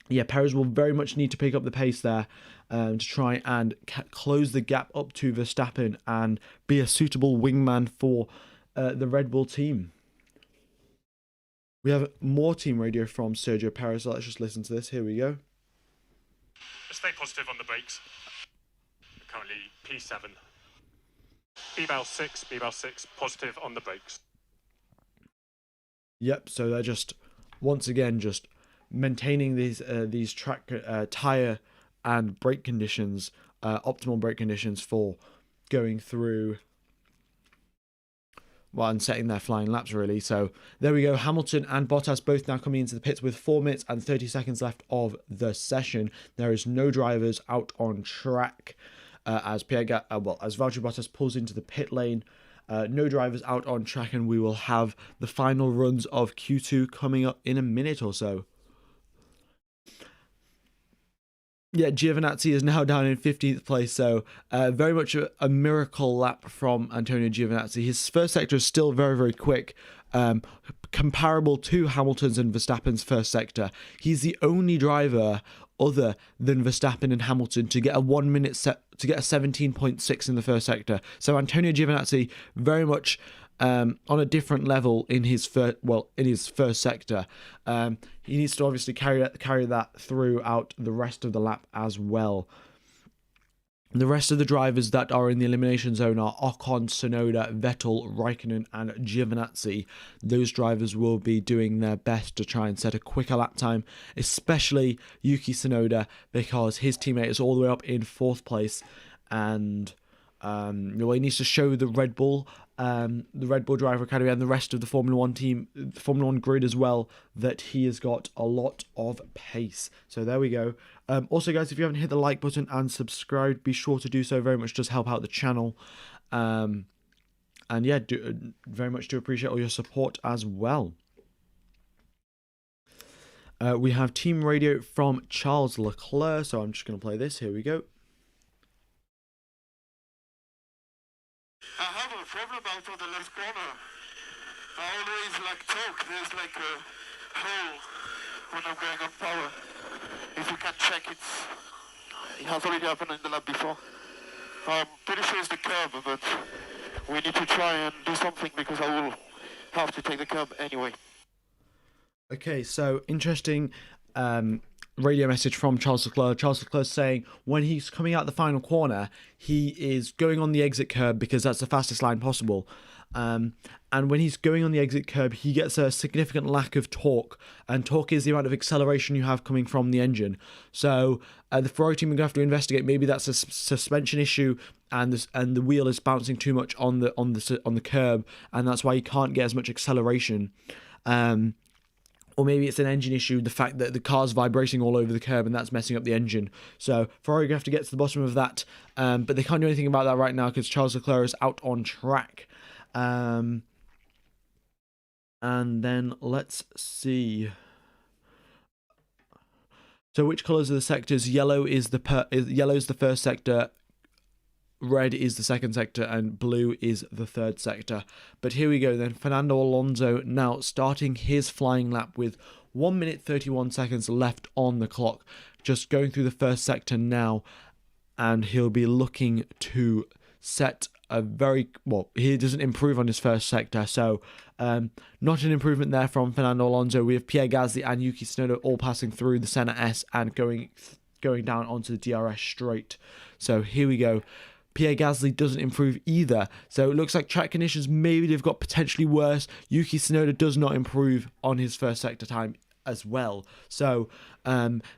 yeah, Perez will very much need to pick up the pace there to try and close the gap up to Verstappen and be a suitable wingman for the Red Bull team. We have more team radio from Sergio Perez, so let's just listen to this. Here we go. Stay positive on the brakes. Currently P7. B-Bell 6, positive on the brakes. Yep, so they're just, once again, just maintaining these track tyre and brake conditions, optimal brake conditions for going through, well, and setting their flying laps, really. So there we go. Hamilton and Bottas both now coming into the pits with 4 minutes and 30 seconds left of the session. There is no drivers out on track as Valtteri Bottas pulls into the pit lane. No drivers out on track, and we will have the final runs of Q2 coming up in a minute or so. Yeah, Giovinazzi is now down in 15th place, so very much a miracle lap from Antonio Giovinazzi. His first sector is still very, very quick, comparable to Hamilton's and Verstappen's first sector. He's the only driver other than Verstappen and Hamilton to get a 1 minute set, to get a 17.6 in the first sector. So Antonio Giovinazzi very much on a different level in his first sector. He needs to obviously carry that throughout the rest of the lap as well. The rest of the drivers that are in the elimination zone are Ocon, Tsunoda, Vettel, Raikkonen and Giovinazzi. Those drivers will be doing their best to try and set a quicker lap time, especially Yuki Tsunoda, because his teammate is all the way up in 4th place, and he needs to show the Red Bull the Red Bull Driver Academy and the rest of the Formula 1 team, the Formula 1 grid as well, that he has got a lot of pace. So there we go. Also, guys, if you haven't hit the like button and subscribed, be sure to do so. Very much does help out the channel. And yeah, very much do appreciate all your support as well. We have team radio from Charles Leclerc, so I'm just going to play this. Here we go. I have a problem out of the left corner. I always talk. There's a hole when I'm going on power. If you can check it, it has already happened in the lap before. I'm pretty sure it's the curb, but we need to try and do something because I will have to take the curb anyway. Okay, so interesting radio message from Charles Leclerc. Charles Leclerc saying when he's coming out the final corner, he is going on the exit curb because that's the fastest line possible. And when he's going on the exit curb, he gets a significant lack of torque, and torque is the amount of acceleration you have coming from the engine. So the Ferrari team are going to have to investigate. Maybe that's a suspension issue, and the wheel is bouncing too much on the curb, and that's why you can't get as much acceleration. Or maybe it's an engine issue, the fact that the car's vibrating all over the curb and that's messing up the engine. So Ferrari are going to have to get to the bottom of that, but they can't do anything about that right now because Charles Leclerc is out on track. And then let's see. So which colours are the sectors? Yellow is the first sector, red is the second sector, and blue is the third sector. But here we go then. Fernando Alonso now starting his flying lap with 1 minute 31 seconds left on the clock. Just going through the first sector now, and he'll be looking to set a very, well, he doesn't improve on his first sector, so not an improvement there from Fernando Alonso. We have Pierre Gasly and Yuki Tsunoda all passing through the Senna S and going down onto the DRS straight. So here we go. Pierre Gasly doesn't improve either. So it looks like track conditions maybe they've got potentially worse. Yuki Tsunoda does not improve on his first sector time as well. So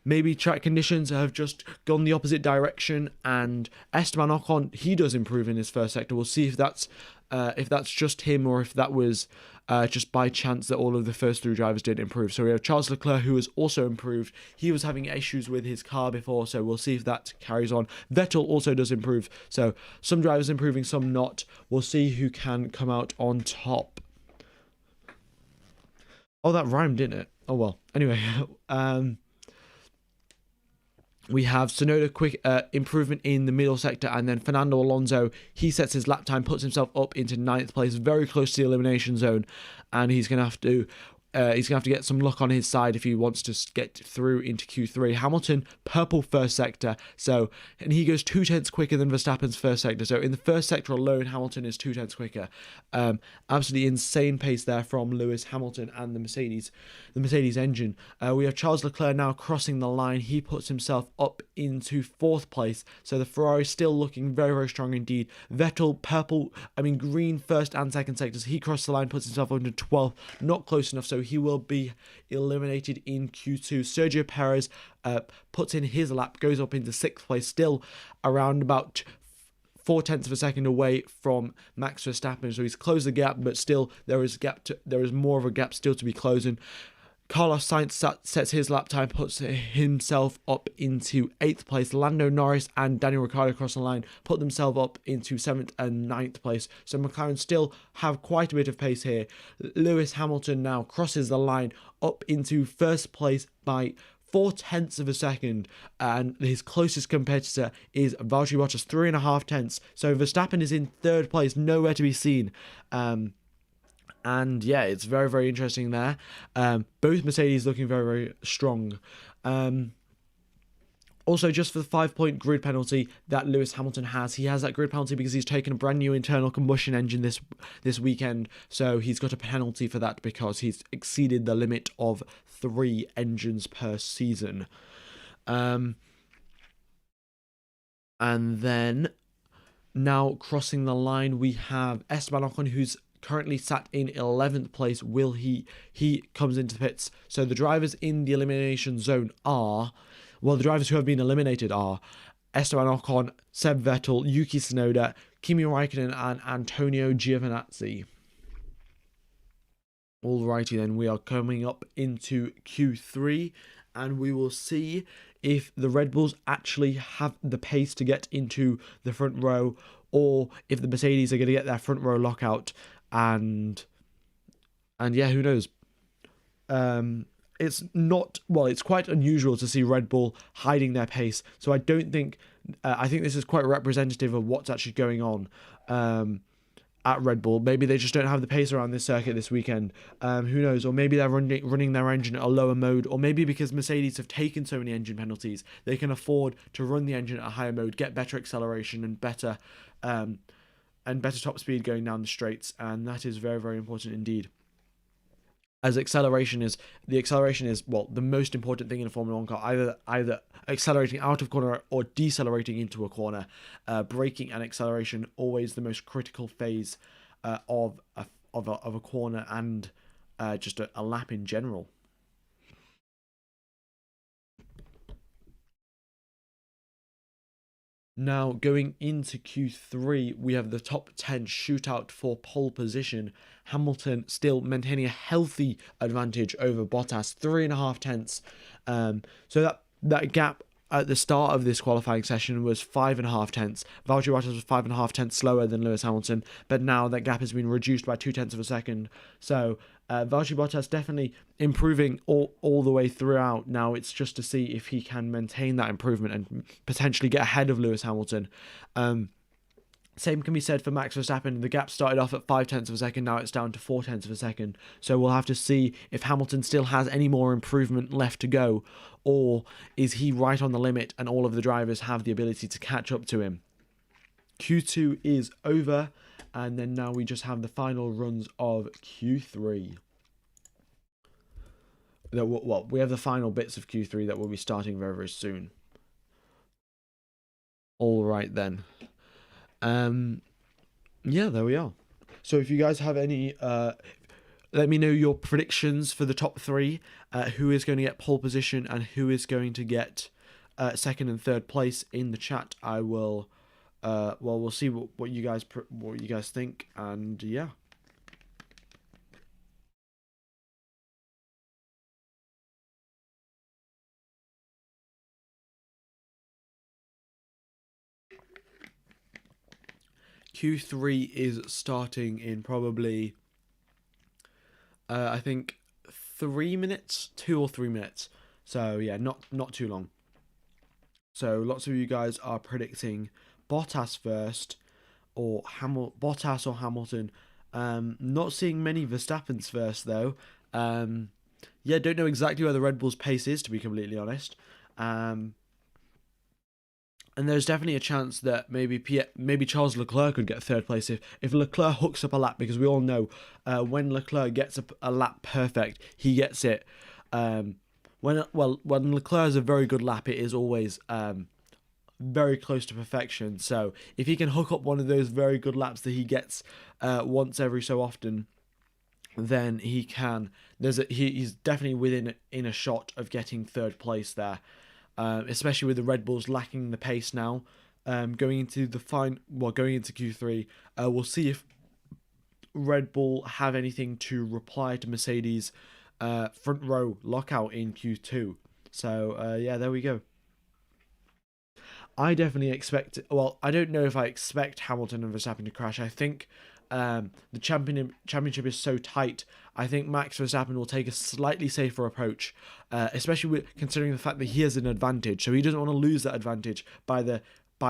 maybe track conditions have just gone the opposite direction, and Esteban Ocon, he does improve in his first sector. We'll see if that's just him or if that was just by chance that all of the first three drivers did improve. So we have Charles Leclerc, who has also improved. He was having issues with his car before, so we'll see if that carries on. Vettel also does improve. So some drivers improving, some not. We'll see who can come out on top. Oh, that rhymed, didn't it? Oh, well. Anyway, we have Tsunoda quick improvement in the middle sector, and then Fernando Alonso, he sets his lap time, puts himself up into 9th place, very close to the elimination zone, and he's going to have to get some luck on his side if he wants to get through into Q3. Hamilton, purple first sector, and he goes 2/10 quicker than Verstappen's first sector. So in the first sector alone, Hamilton is 2/10 quicker. Absolutely insane pace there from Lewis Hamilton and the Mercedes engine. We have Charles Leclerc now crossing the line. He puts himself up into 4th place. So the Ferrari still looking very, very strong indeed. Vettel, green first and second sectors. He crossed the line, puts himself up into 12th, not close enough. So he will be eliminated in Q2. Sergio Perez puts in his lap, goes up into 6th place, still around about 0.4 of a second away from Max Verstappen. So he's closed the gap, but still there is more of a gap still to be closing. Carlos Sainz sets his lap time, puts himself up into 8th place. Lando Norris and Daniel Ricciardo across the line put themselves up into 7th and 9th place. So McLaren still have quite a bit of pace here. Lewis Hamilton now crosses the line up into 1st place by 0.4 of a second, and his closest competitor is Valtteri Bottas, 3.5 tenths. So Verstappen is in 3rd place, nowhere to be seen. And yeah, it's very, very interesting there. Both Mercedes looking very, very strong. Also, just for the 5-point grid penalty that Lewis Hamilton has, he has that grid penalty because he's taken a brand new internal combustion engine this weekend. So he's got a penalty for that because he's exceeded the limit of 3 engines per season. And then now crossing the line, we have Esteban Ocon, who's currently sat in 11th place. Will he comes into the pits. So the drivers in the elimination zone are, well, the drivers who have been eliminated are Esteban Ocon, Seb Vettel, Yuki Tsunoda, Kimi Raikkonen and Antonio Giovinazzi. Alrighty then, we are coming up into Q3, and we will see if the Red Bulls actually have the pace to get into the front row, or if the Mercedes are going to get their front row lockout, and yeah, who knows. It's not, well, it's quite unusual to see Red Bull hiding their pace, so I don't think, I think this is quite representative of what's actually going on at Red Bull. Maybe they just don't have the pace around this circuit this weekend. Who knows? Or maybe they're running their engine at a lower mode, or maybe because Mercedes have taken so many engine penalties, they can afford to run the engine at a higher mode, get better acceleration and better top speed going down the straights, and that is very, very important indeed. As the acceleration is well, the most important thing in a Formula 1 car, either accelerating out of corner or decelerating into a corner. Braking and acceleration, always the most critical phase of a corner, and just a lap in general. Now, going into Q3, we have the top 10 shootout for pole position. Hamilton still maintaining a healthy advantage over Bottas, 3.5 tenths. So that gap at the start of this qualifying session was 5.5 tenths. Valtteri Bottas was 5.5 tenths slower than Lewis Hamilton, but now that gap has been reduced by 2 tenths of a second. So Valtteri Bottas definitely improving all the way throughout. Now it's just to see if he can maintain that improvement and potentially get ahead of Lewis Hamilton. Same can be said for Max Verstappen. The gap started off at 5 tenths of a second, now it's down to 4 tenths of a second. So we'll have to see if Hamilton still has any more improvement left to go, or is he right on the limit and all of the drivers have the ability to catch up to him. Q2 is over, and then now we just have the final runs of Q3. Well, we have the final bits of Q3 that will be starting very, very soon. All right then. Yeah, there we are. So if you guys have any, let me know your predictions for the top 3, who is going to get pole position and who is going to get second and third place in the chat. I will, well, we'll see what you guys think, and yeah. Q3 is starting in probably, I think 3 minutes, 2 or 3 minutes. So yeah, not too long. So lots of you guys are predicting Bottas first, or Bottas or Hamilton. Not seeing many Verstappen's first though. Yeah, don't know exactly where the Red Bull's pace is, to be completely honest. And there's definitely a chance that maybe Charles Leclerc could get third place if Leclerc hooks up a lap, because we all know when Leclerc gets a lap perfect, he gets it. When Leclerc has a very good lap, it is always very close to perfection. So if he can hook up one of those very good laps that he gets once every so often, then he can. He's definitely within a shot of getting third place there. Especially with the Red Bulls lacking the pace now, going into Q3, we'll see if Red Bull have anything to reply to Mercedes' front row lockout in Q2. So yeah, there we go. I definitely expect. Well, I don't know if I expect Hamilton and Verstappen to crash. I think the championship is so tight. I think Max Verstappen will take a slightly safer approach, especially considering the fact that he has an advantage. So he doesn't want to lose that advantage by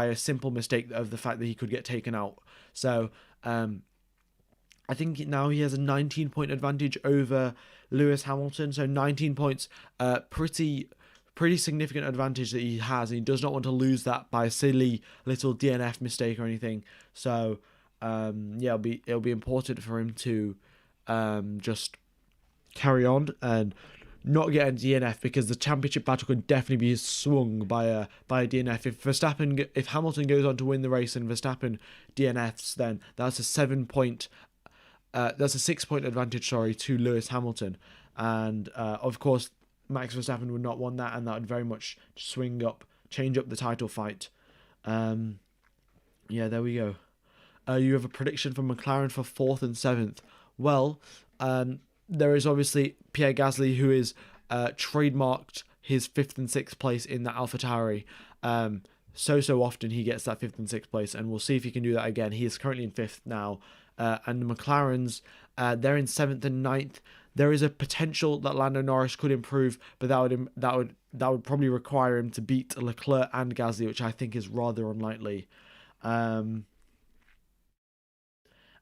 a simple mistake of the fact that he could get taken out. So I think now he has a 19-point advantage over Lewis Hamilton. So 19 points, pretty significant advantage that he has, and he does not want to lose that by a silly little DNF mistake or anything. So yeah, it'll be important for him to just carry on and not get a DNF, because the championship battle could definitely be swung by a DNF. If Hamilton goes on to win the race and Verstappen DNFs, then that's a 6-point advantage, to Lewis Hamilton, and of course Max Verstappen would not want that, and that would very much change up the title fight. Yeah, there we go. you have a prediction for McLaren for 4th and 7th. Well, there is obviously Pierre Gasly, who is trademarked his 5th and 6th place in the AlphaTauri. So often he gets that 5th and 6th place, and we'll see if he can do that again. He is currently in 5th now, and the McLarens, they're in 7th and 9th. There is a potential that Lando Norris could improve, but that would probably require him to beat Leclerc and Gasly, which I think is rather unlikely.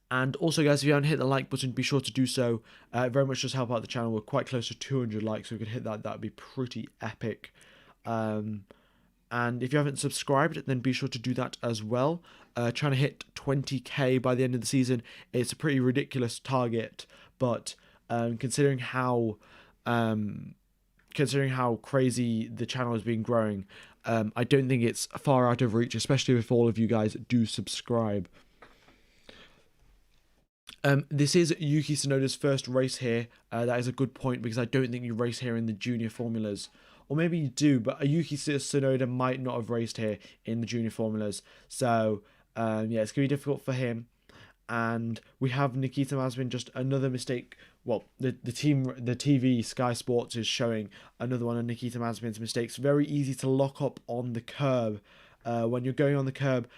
And also, guys, if you haven't hit the like button, be sure to do so. It very much does help out the channel. We're quite close to 200 likes, so we could hit that. That would be pretty epic. And if you haven't subscribed, then be sure to do that as well. Trying to hit 20k by the end of the season. It's a pretty ridiculous target, but considering how crazy the channel has been growing, I don't think it's far out of reach, especially if all of you guys do subscribe. This is Yuki Tsunoda's first race here. That is a good point, because I don't think you race here in the junior formulas. Or maybe you do, but Yuki Tsunoda might not have raced here in the junior formulas. So, yeah, it's going to be difficult for him. And we have Nikita Mazepin, just another mistake. Well, the TV, Sky Sports, is showing another one of Nikita Mazepin's mistakes. Very easy to lock up on the curb. When you're going on the curb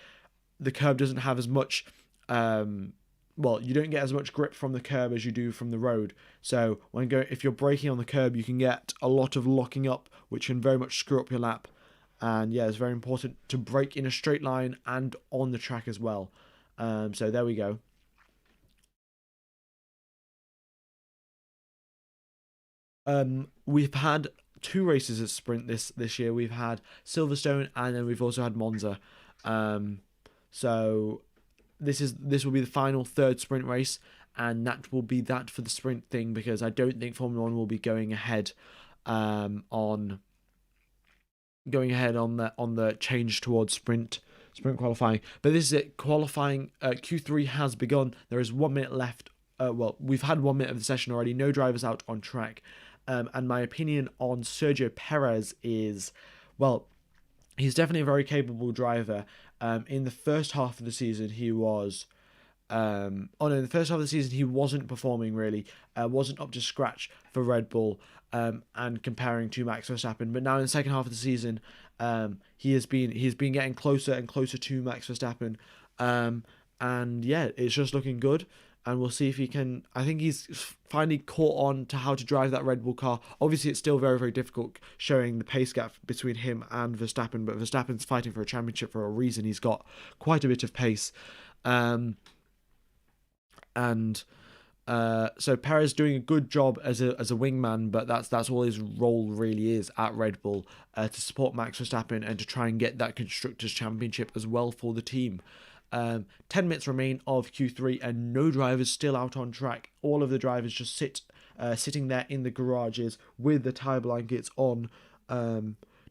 doesn't have as much... well, you don't get as much grip from the curb as you do from the road. So if you're braking on the curb, you can get a lot of locking up, which can very much screw up your lap. And yeah, it's very important to brake in a straight line and on the track as well. So there we go. We've had 2 races at sprint this year. We've had Silverstone, and then we've also had Monza. So this will be the final 3rd sprint race, and that will be that for the sprint thing, because I don't think Formula 1 will be going ahead on the change towards sprint qualifying. But this is it. Qualifying, Q3 has begun. There is 1 minute left. Well, we've had 1 minute of the session already. No drivers out on track. And my opinion on Sergio Perez is, well, he's definitely a very capable driver. In the first half of the season, he was... in the first half of the season, he wasn't performing really. Wasn't up to scratch for Red Bull, and comparing to Max Verstappen. But now in the second half of the season, he's been getting closer and closer to Max Verstappen. And yeah, it's just looking good. And we'll see if he can... I think he's finally caught on to how to drive that Red Bull car. Obviously, it's still very, very difficult, showing the pace gap between him and Verstappen. But Verstappen's fighting for a championship for a reason. He's got quite a bit of pace. So Perez doing a good job as a wingman, but that's all his role really is at Red Bull, to support Max Verstappen and to try and get that Constructors' Championship as well for the team. 10 minutes remain of Q3, and no drivers still out on track. All of the drivers just sitting there in the garages with the tyre blankets on,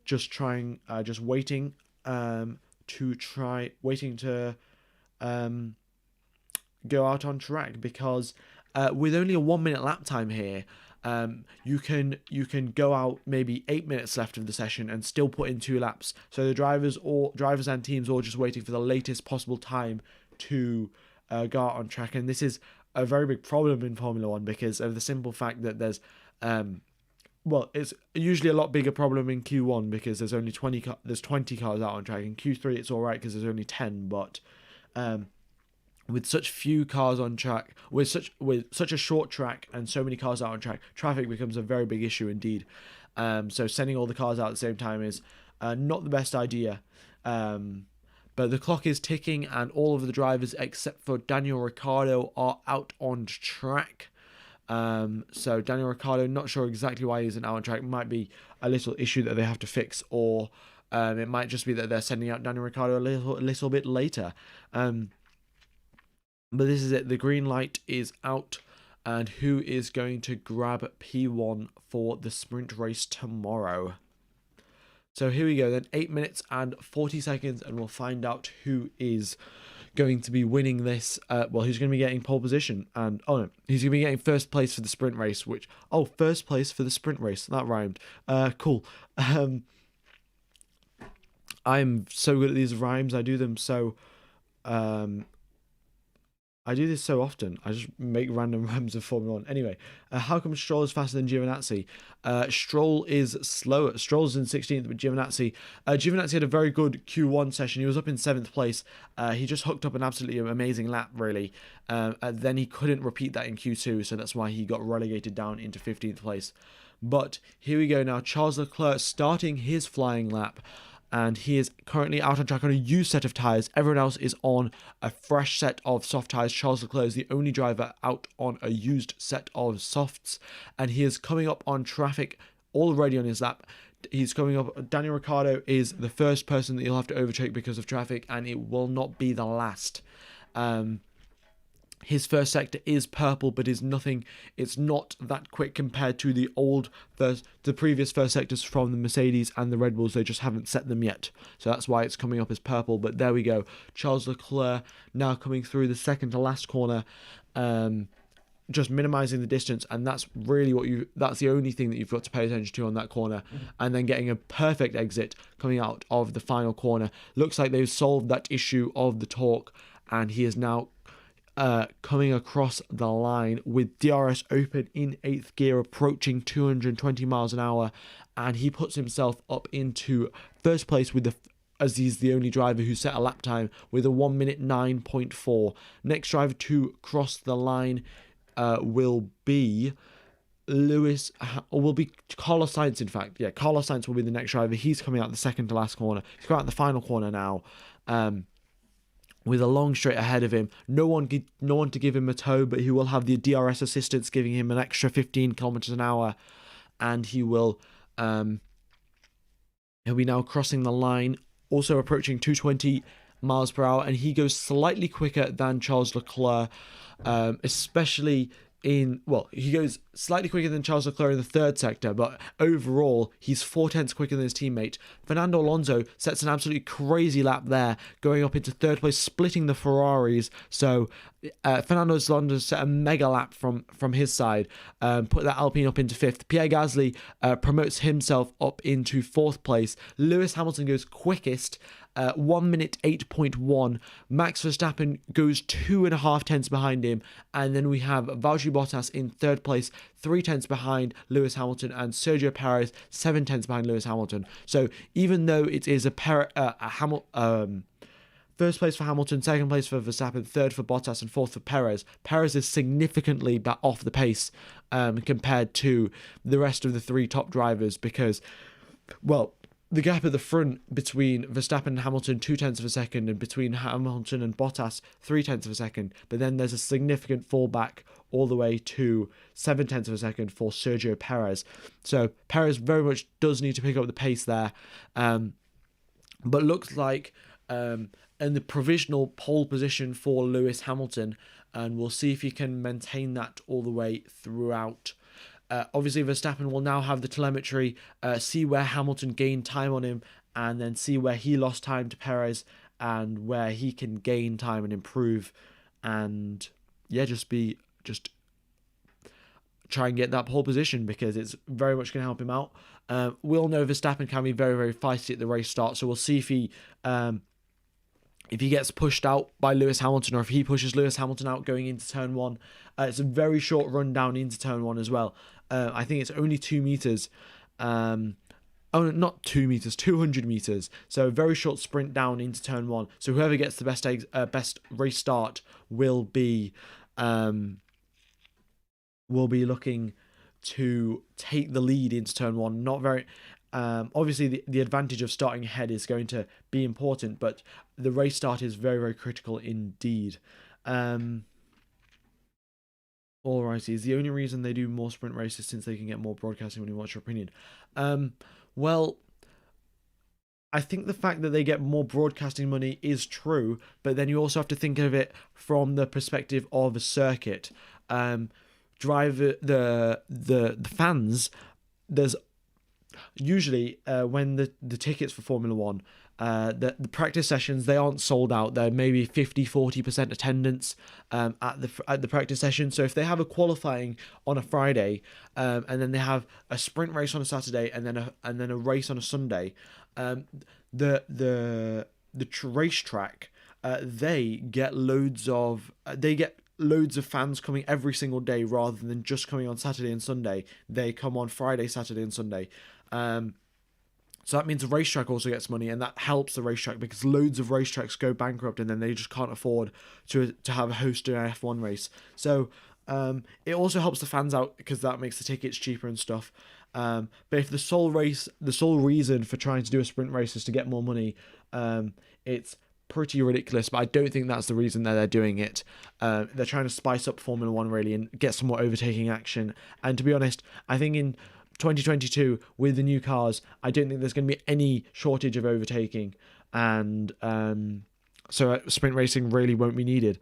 just waiting to go out on track, because with only a 1 minute lap time here, you can go out maybe 8 minutes left of the session and still put in 2 laps. So the drivers and teams all just waiting for the latest possible time to go out on track. And this is a very big problem in Formula 1, because of the simple fact that there's well, it's usually a lot bigger problem in Q1, because there's only 20 cars out on track. In Q3 it's all right because there's only 10, but with such few cars on track, with such a short track and so many cars out on track, traffic becomes a very big issue indeed. So sending all the cars out at the same time is not the best idea. But the clock is ticking, and all of the drivers except for Daniel Ricciardo are out on track. So Daniel Ricciardo, not sure exactly why he isn't out on track. It might be a little issue that they have to fix, or it might just be that they're sending out Daniel Ricciardo a little bit later. But this is it. The green light is out. And who is going to grab P1 for the sprint race tomorrow? So here we go then. 8 minutes and 40 seconds. And we'll find out who is going to be winning this. Well, who's going to be getting pole position. And, oh no, he's going to be getting first place for the sprint race. First place for the sprint race. That rhymed. Cool. I'm so good at these rhymes. I do them so... I do this so often. I just make random rams of Formula 1. Anyway, how come Stroll is faster than Giovinazzi? Stroll is slower. Stroll's in 16th, but Giovinazzi had a very good Q1 session. He was up in 7th place. He just hooked up an absolutely amazing lap, really. Then he couldn't repeat that in Q2, so that's why he got relegated down into 15th place. But here we go now. Charles Leclerc starting his flying lap. And he is currently out on track on a used set of tyres. Everyone else is on a fresh set of soft tyres. Charles Leclerc is the only driver out on a used set of softs. And he is coming up on traffic already on his lap. He's coming up. Daniel Ricciardo is the first person that he'll have to overtake because of traffic. And it will not be the last. His first sector is purple, but is nothing. It's not that quick compared to the previous first sectors from the Mercedes and the Red Bulls. They just haven't set them yet, so that's why it's coming up as purple. But there we go. Charles Leclerc now coming through the second to last corner, just minimizing the distance, and that's really that's the only thing that you've got to pay attention to on that corner. And then getting a perfect exit coming out of the final corner. Looks like they've solved that issue of the torque, and he is now coming across the line with DRS open in 8th gear, approaching 220 miles an hour, and he puts himself up into first place as he's the only driver who set a lap time with a 1 minute 9.4. Next driver to cross the line will be Carlos Sainz, in fact. Yeah, Carlos Sainz will be the next driver. He's coming out the second to last corner. He's coming out the final corner now. With a long straight ahead of him, no one to give him a tow, but he will have the DRS assistance giving him an extra 15 kilometers an hour, and he'll be now crossing the line, also approaching 220 miles per hour, and he goes slightly quicker than Charles Leclerc, he goes slightly quicker than Charles Leclerc in the third sector, but overall, he's 4/10 quicker than his teammate. Fernando Alonso sets an absolutely crazy lap there, going up into third place, splitting the Ferraris. So, Fernando Alonso set a mega lap from his side, put that Alpine up into 5th. Pierre Gasly promotes himself up into 4th place. Lewis Hamilton goes quickest, 1 minute 8.1. Max Verstappen goes 2.5 tenths behind him, and then we have Valtteri Bottas in 3rd place, 3 tenths behind Lewis Hamilton, and Sergio Perez 7 tenths behind Lewis Hamilton. So even though it is first place for Hamilton, second place for Verstappen, third for Bottas, and fourth for Perez, Perez is significantly off the pace compared to the rest of the 3 top drivers because, well, the gap at the front between Verstappen and Hamilton, 2 tenths of a second, and between Hamilton and Bottas, 3 tenths of a second. But then there's a significant fallback all the way to 7 tenths of a second for Sergio Perez. So Perez very much does need to pick up the pace there. But looks like in the provisional pole position for Lewis Hamilton, and we'll see if he can maintain that all the way throughout. Obviously, Verstappen will now have the telemetry, see where Hamilton gained time on him, and then see where he lost time to Perez, and where he can gain time and improve, and yeah, just try and get that pole position because it's very much going to help him out. We all know Verstappen can be very, very feisty at the race start, so we'll see if he gets pushed out by Lewis Hamilton or if he pushes Lewis Hamilton out going into turn 1. It's a very short run down into turn 1 as well. I think it's only 2 meters. Not 2 meters, 200 meters. So a very short sprint down into turn 1. So whoever gets the best race start will be looking to take the lead into turn 1. Not very. Obviously, the advantage of starting ahead is going to be important, but the race start is very, very critical indeed. Alrighty, is the only reason they do more sprint races since they can get more broadcasting money. What's your opinion? Well, I think the fact that they get more broadcasting money is true, but then you also have to think of it from the perspective of a circuit. The fans, there's usually when the tickets for Formula 1, the practice sessions, they aren't sold out. They're maybe 50-40% attendance at the practice session. So if they have a qualifying on a Friday and then they have a sprint race on a Saturday and then a race on a Sunday, the racetrack they get loads of fans coming every single day rather than just coming on Saturday and Sunday. They come on Friday, Saturday, and Sunday. So that means the racetrack also gets money, and that helps the racetrack because loads of racetracks go bankrupt and then they just can't afford to have a host an F1 race. So it also helps the fans out because that makes the tickets cheaper and stuff. But if the sole reason for trying to do a sprint race is to get more money, it's pretty ridiculous. But I don't think that's the reason that they're doing it. They're trying to spice up Formula One really and get some more overtaking action. And to be honest, I think in 2022 with the new cars, I don't think there's going to be any shortage of overtaking, and so sprint racing really won't be needed.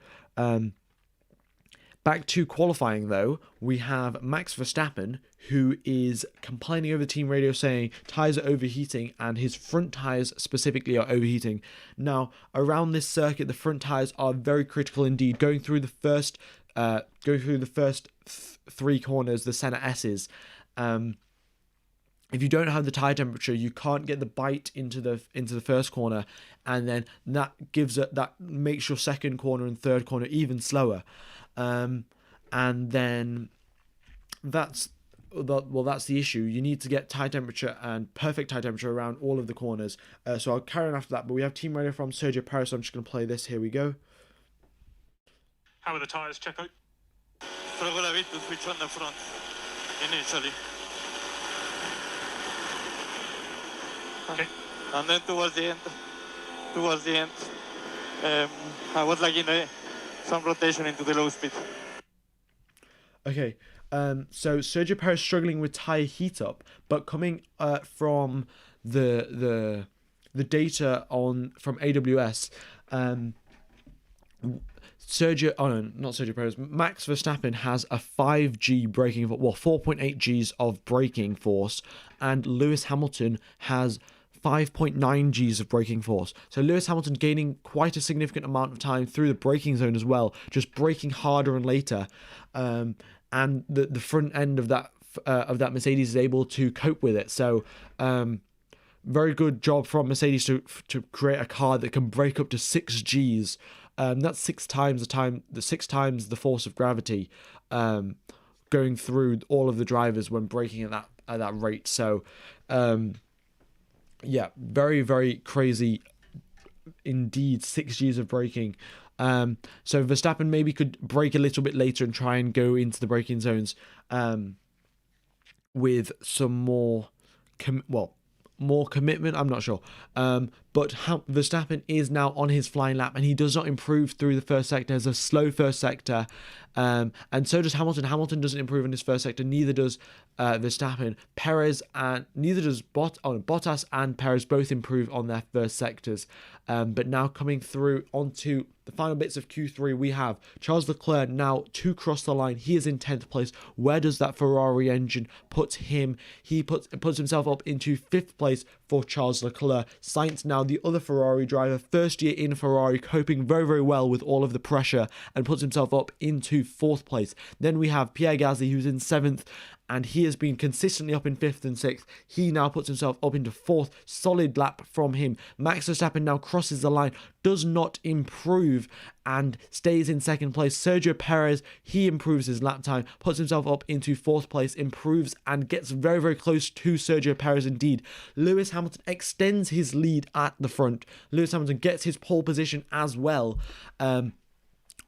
Back to qualifying though, we have Max Verstappen, who is complaining over the team radio saying tyres are overheating and his front tyres specifically are overheating. Now, around this circuit, the front tyres are very critical indeed. Going through the first three corners, the Senna S's, if you don't have the tyre temperature, you can't get the bite into the first corner, and then that makes your second corner and third corner even slower. And then that's the issue. You need to get tyre temperature and perfect tyre temperature around all of the corners. So I'll carry on after that, but we have team radio from Sergio Perez, so I'm just going to play this. Here we go. How are the tyres, Checo? Struggle a bit to switch on the front initially. Okay. And then towards the end, I was like in some rotation into the low speed. Okay, so Sergio Perez struggling with tyre heat up, but coming from the data from AWS, Max Verstappen has a 5G braking, 4.8 Gs of braking force, and Lewis Hamilton has 5.9 Gs of braking force. So Lewis Hamilton gaining quite a significant amount of time through the braking zone as well, just braking harder and later, and the front end of that Mercedes is able to cope with it. So very good job from Mercedes to create a car that can brake up to 6 Gs. That's 6 times the force of gravity going through all of the drivers when braking at that rate. So yeah, very, very crazy indeed. 6 Gs of braking. So Verstappen maybe could brake a little bit later and try and go into the braking zones with some more commitment. I'm not sure. But Verstappen is now on his flying lap, and he does not improve through the first sector. There's a slow first sector, and so does Hamilton. Hamilton doesn't improve in his first sector. Neither does Verstappen. Perez and neither does Bottas and Perez both improve on their first sectors. But now coming through onto the final bits of Q3, we have Charles Leclerc now to cross the line. He is in 10th place. Where does that Ferrari engine put him? He puts himself up into 5th place for Charles Leclerc. Sainz, now the other Ferrari driver, first year in Ferrari, coping very, very well with all of the pressure and puts himself up into 4th place. Then we have Pierre Gasly, who's in 7th, and he has been consistently up in 5th and 6th. He now puts himself up into 4th. Solid lap from him. Max Verstappen now crosses the line, does not improve, and stays in 2nd place. Sergio Perez, he improves his lap time, puts himself up into 4th place, improves, and gets very, very close to Sergio Perez indeed. Lewis Hamilton extends his lead at the front. Lewis Hamilton gets his pole position as well.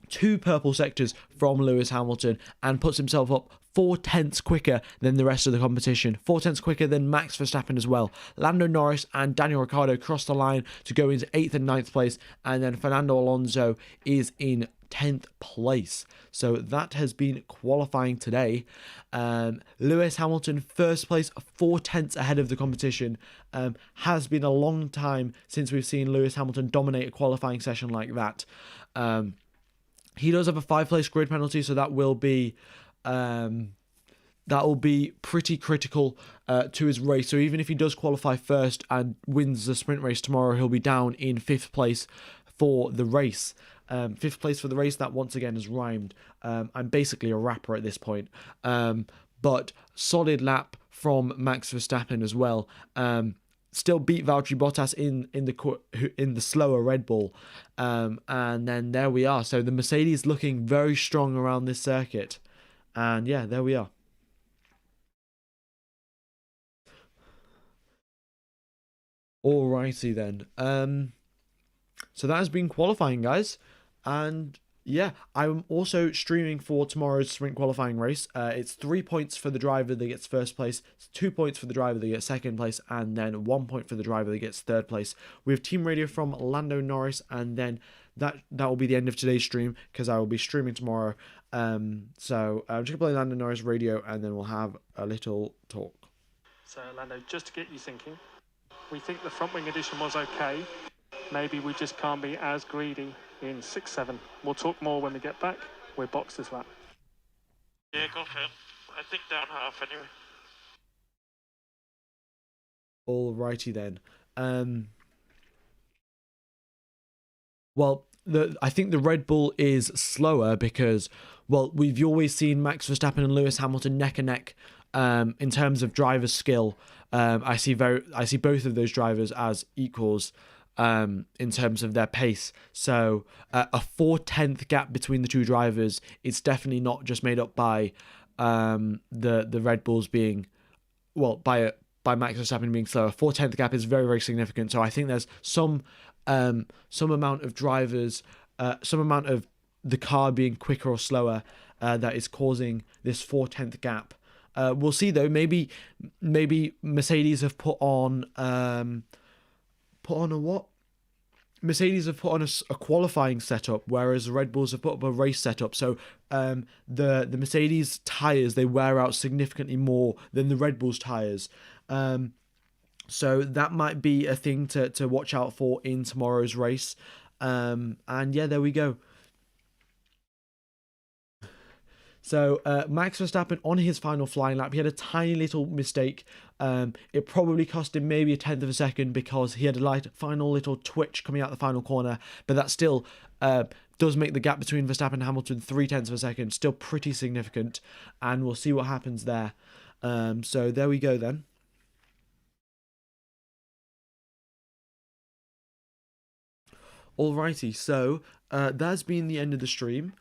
2 purple sectors from Lewis Hamilton, and puts himself up 4/10 quicker than the rest of the competition. 4/10 quicker than Max Verstappen as well. Lando Norris and Daniel Ricciardo cross the line to go into 8th and 9th place, and then Fernando Alonso is in 10th place. So that has been qualifying today. Lewis Hamilton, 1st place, 4/10 ahead of the competition. Has been a long time since we've seen Lewis Hamilton dominate a qualifying session like that. He does have a 5-place grid penalty, so that will be pretty critical to his race. So even if he does qualify first and wins the sprint race tomorrow, he'll be down in 5th place for the race. 5th place for the race, that once again has rhymed. I'm basically a rapper at this point. But solid lap from Max Verstappen as well. still beat Valtteri Bottas in the slower Red Bull, and then there we are. So the Mercedes looking very strong around this circuit, and yeah, there we are. Alrighty then. So that has been qualifying, guys, and yeah, I'm also streaming for tomorrow's sprint qualifying race. It's 3 points for the driver that gets first place, it's 2 points for the driver that gets second place, and then 1 point for the driver that gets third place. We have team radio from Lando Norris, and then that will be the end of today's stream because I will be streaming tomorrow. So I'm just gonna play Lando Norris radio, and then we'll have a little talk. So Lando, just to get you thinking, we think the front wing addition was okay. Maybe we just can't be as greedy in 6-7. We'll talk more when we get back. We're boxed this lap. Yeah, go for it. I think down half anyway. Alrighty then. Well, I think the Red Bull is slower because, well, we've always seen Max Verstappen and Lewis Hamilton neck and neck in terms of driver skill. I see both of those drivers as equals in terms of their pace. So a 4/10 gap between the two drivers, it's definitely not just made up by the Red Bulls being, well, by Max Verstappen being slower. 4/10 gap is very, very significant. So I think there's some amount of drivers, some amount of the car being quicker or slower that is causing this 4/10 gap. We'll see though. Maybe Mercedes have put on a what? Mercedes have put on a qualifying setup, whereas the Red Bulls have put up a race setup. So the Mercedes tyres, they wear out significantly more than the Red Bulls tyres. So that might be a thing to watch out for in tomorrow's race. And yeah, there we go. So Max Verstappen on his final flying lap, he had a tiny little mistake. It probably cost him maybe 1/10 of a second because he had a final little twitch coming out the final corner. But that still does make the gap between Verstappen and Hamilton 0.3 of a second still pretty significant. And we'll see what happens there. So there we go then. Alrighty, so that's been the end of the stream.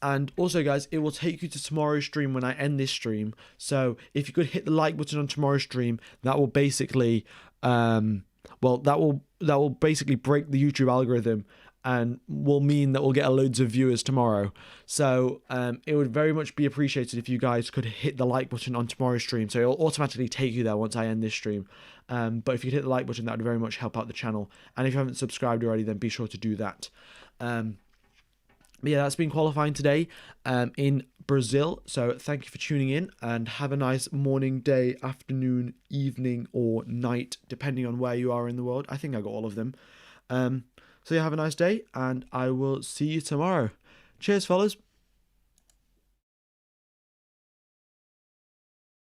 And also, guys, it will take you to tomorrow's stream when I end this stream. So if you could hit the like button on tomorrow's stream, that will basically, that will basically break the YouTube algorithm and will mean that we'll get loads of viewers tomorrow. So it would very much be appreciated if you guys could hit the like button on tomorrow's stream. So it'll automatically take you there once I end this stream. But if you could hit the like button, that would very much help out the channel. And if you haven't subscribed already, then be sure to do that. But yeah, that's been qualifying today in Brazil. So thank you for tuning in and have a nice morning, day, afternoon, evening, or night, depending on where you are in the world. I think I got all of them. So yeah, have a nice day and I will see you tomorrow. Cheers, fellas.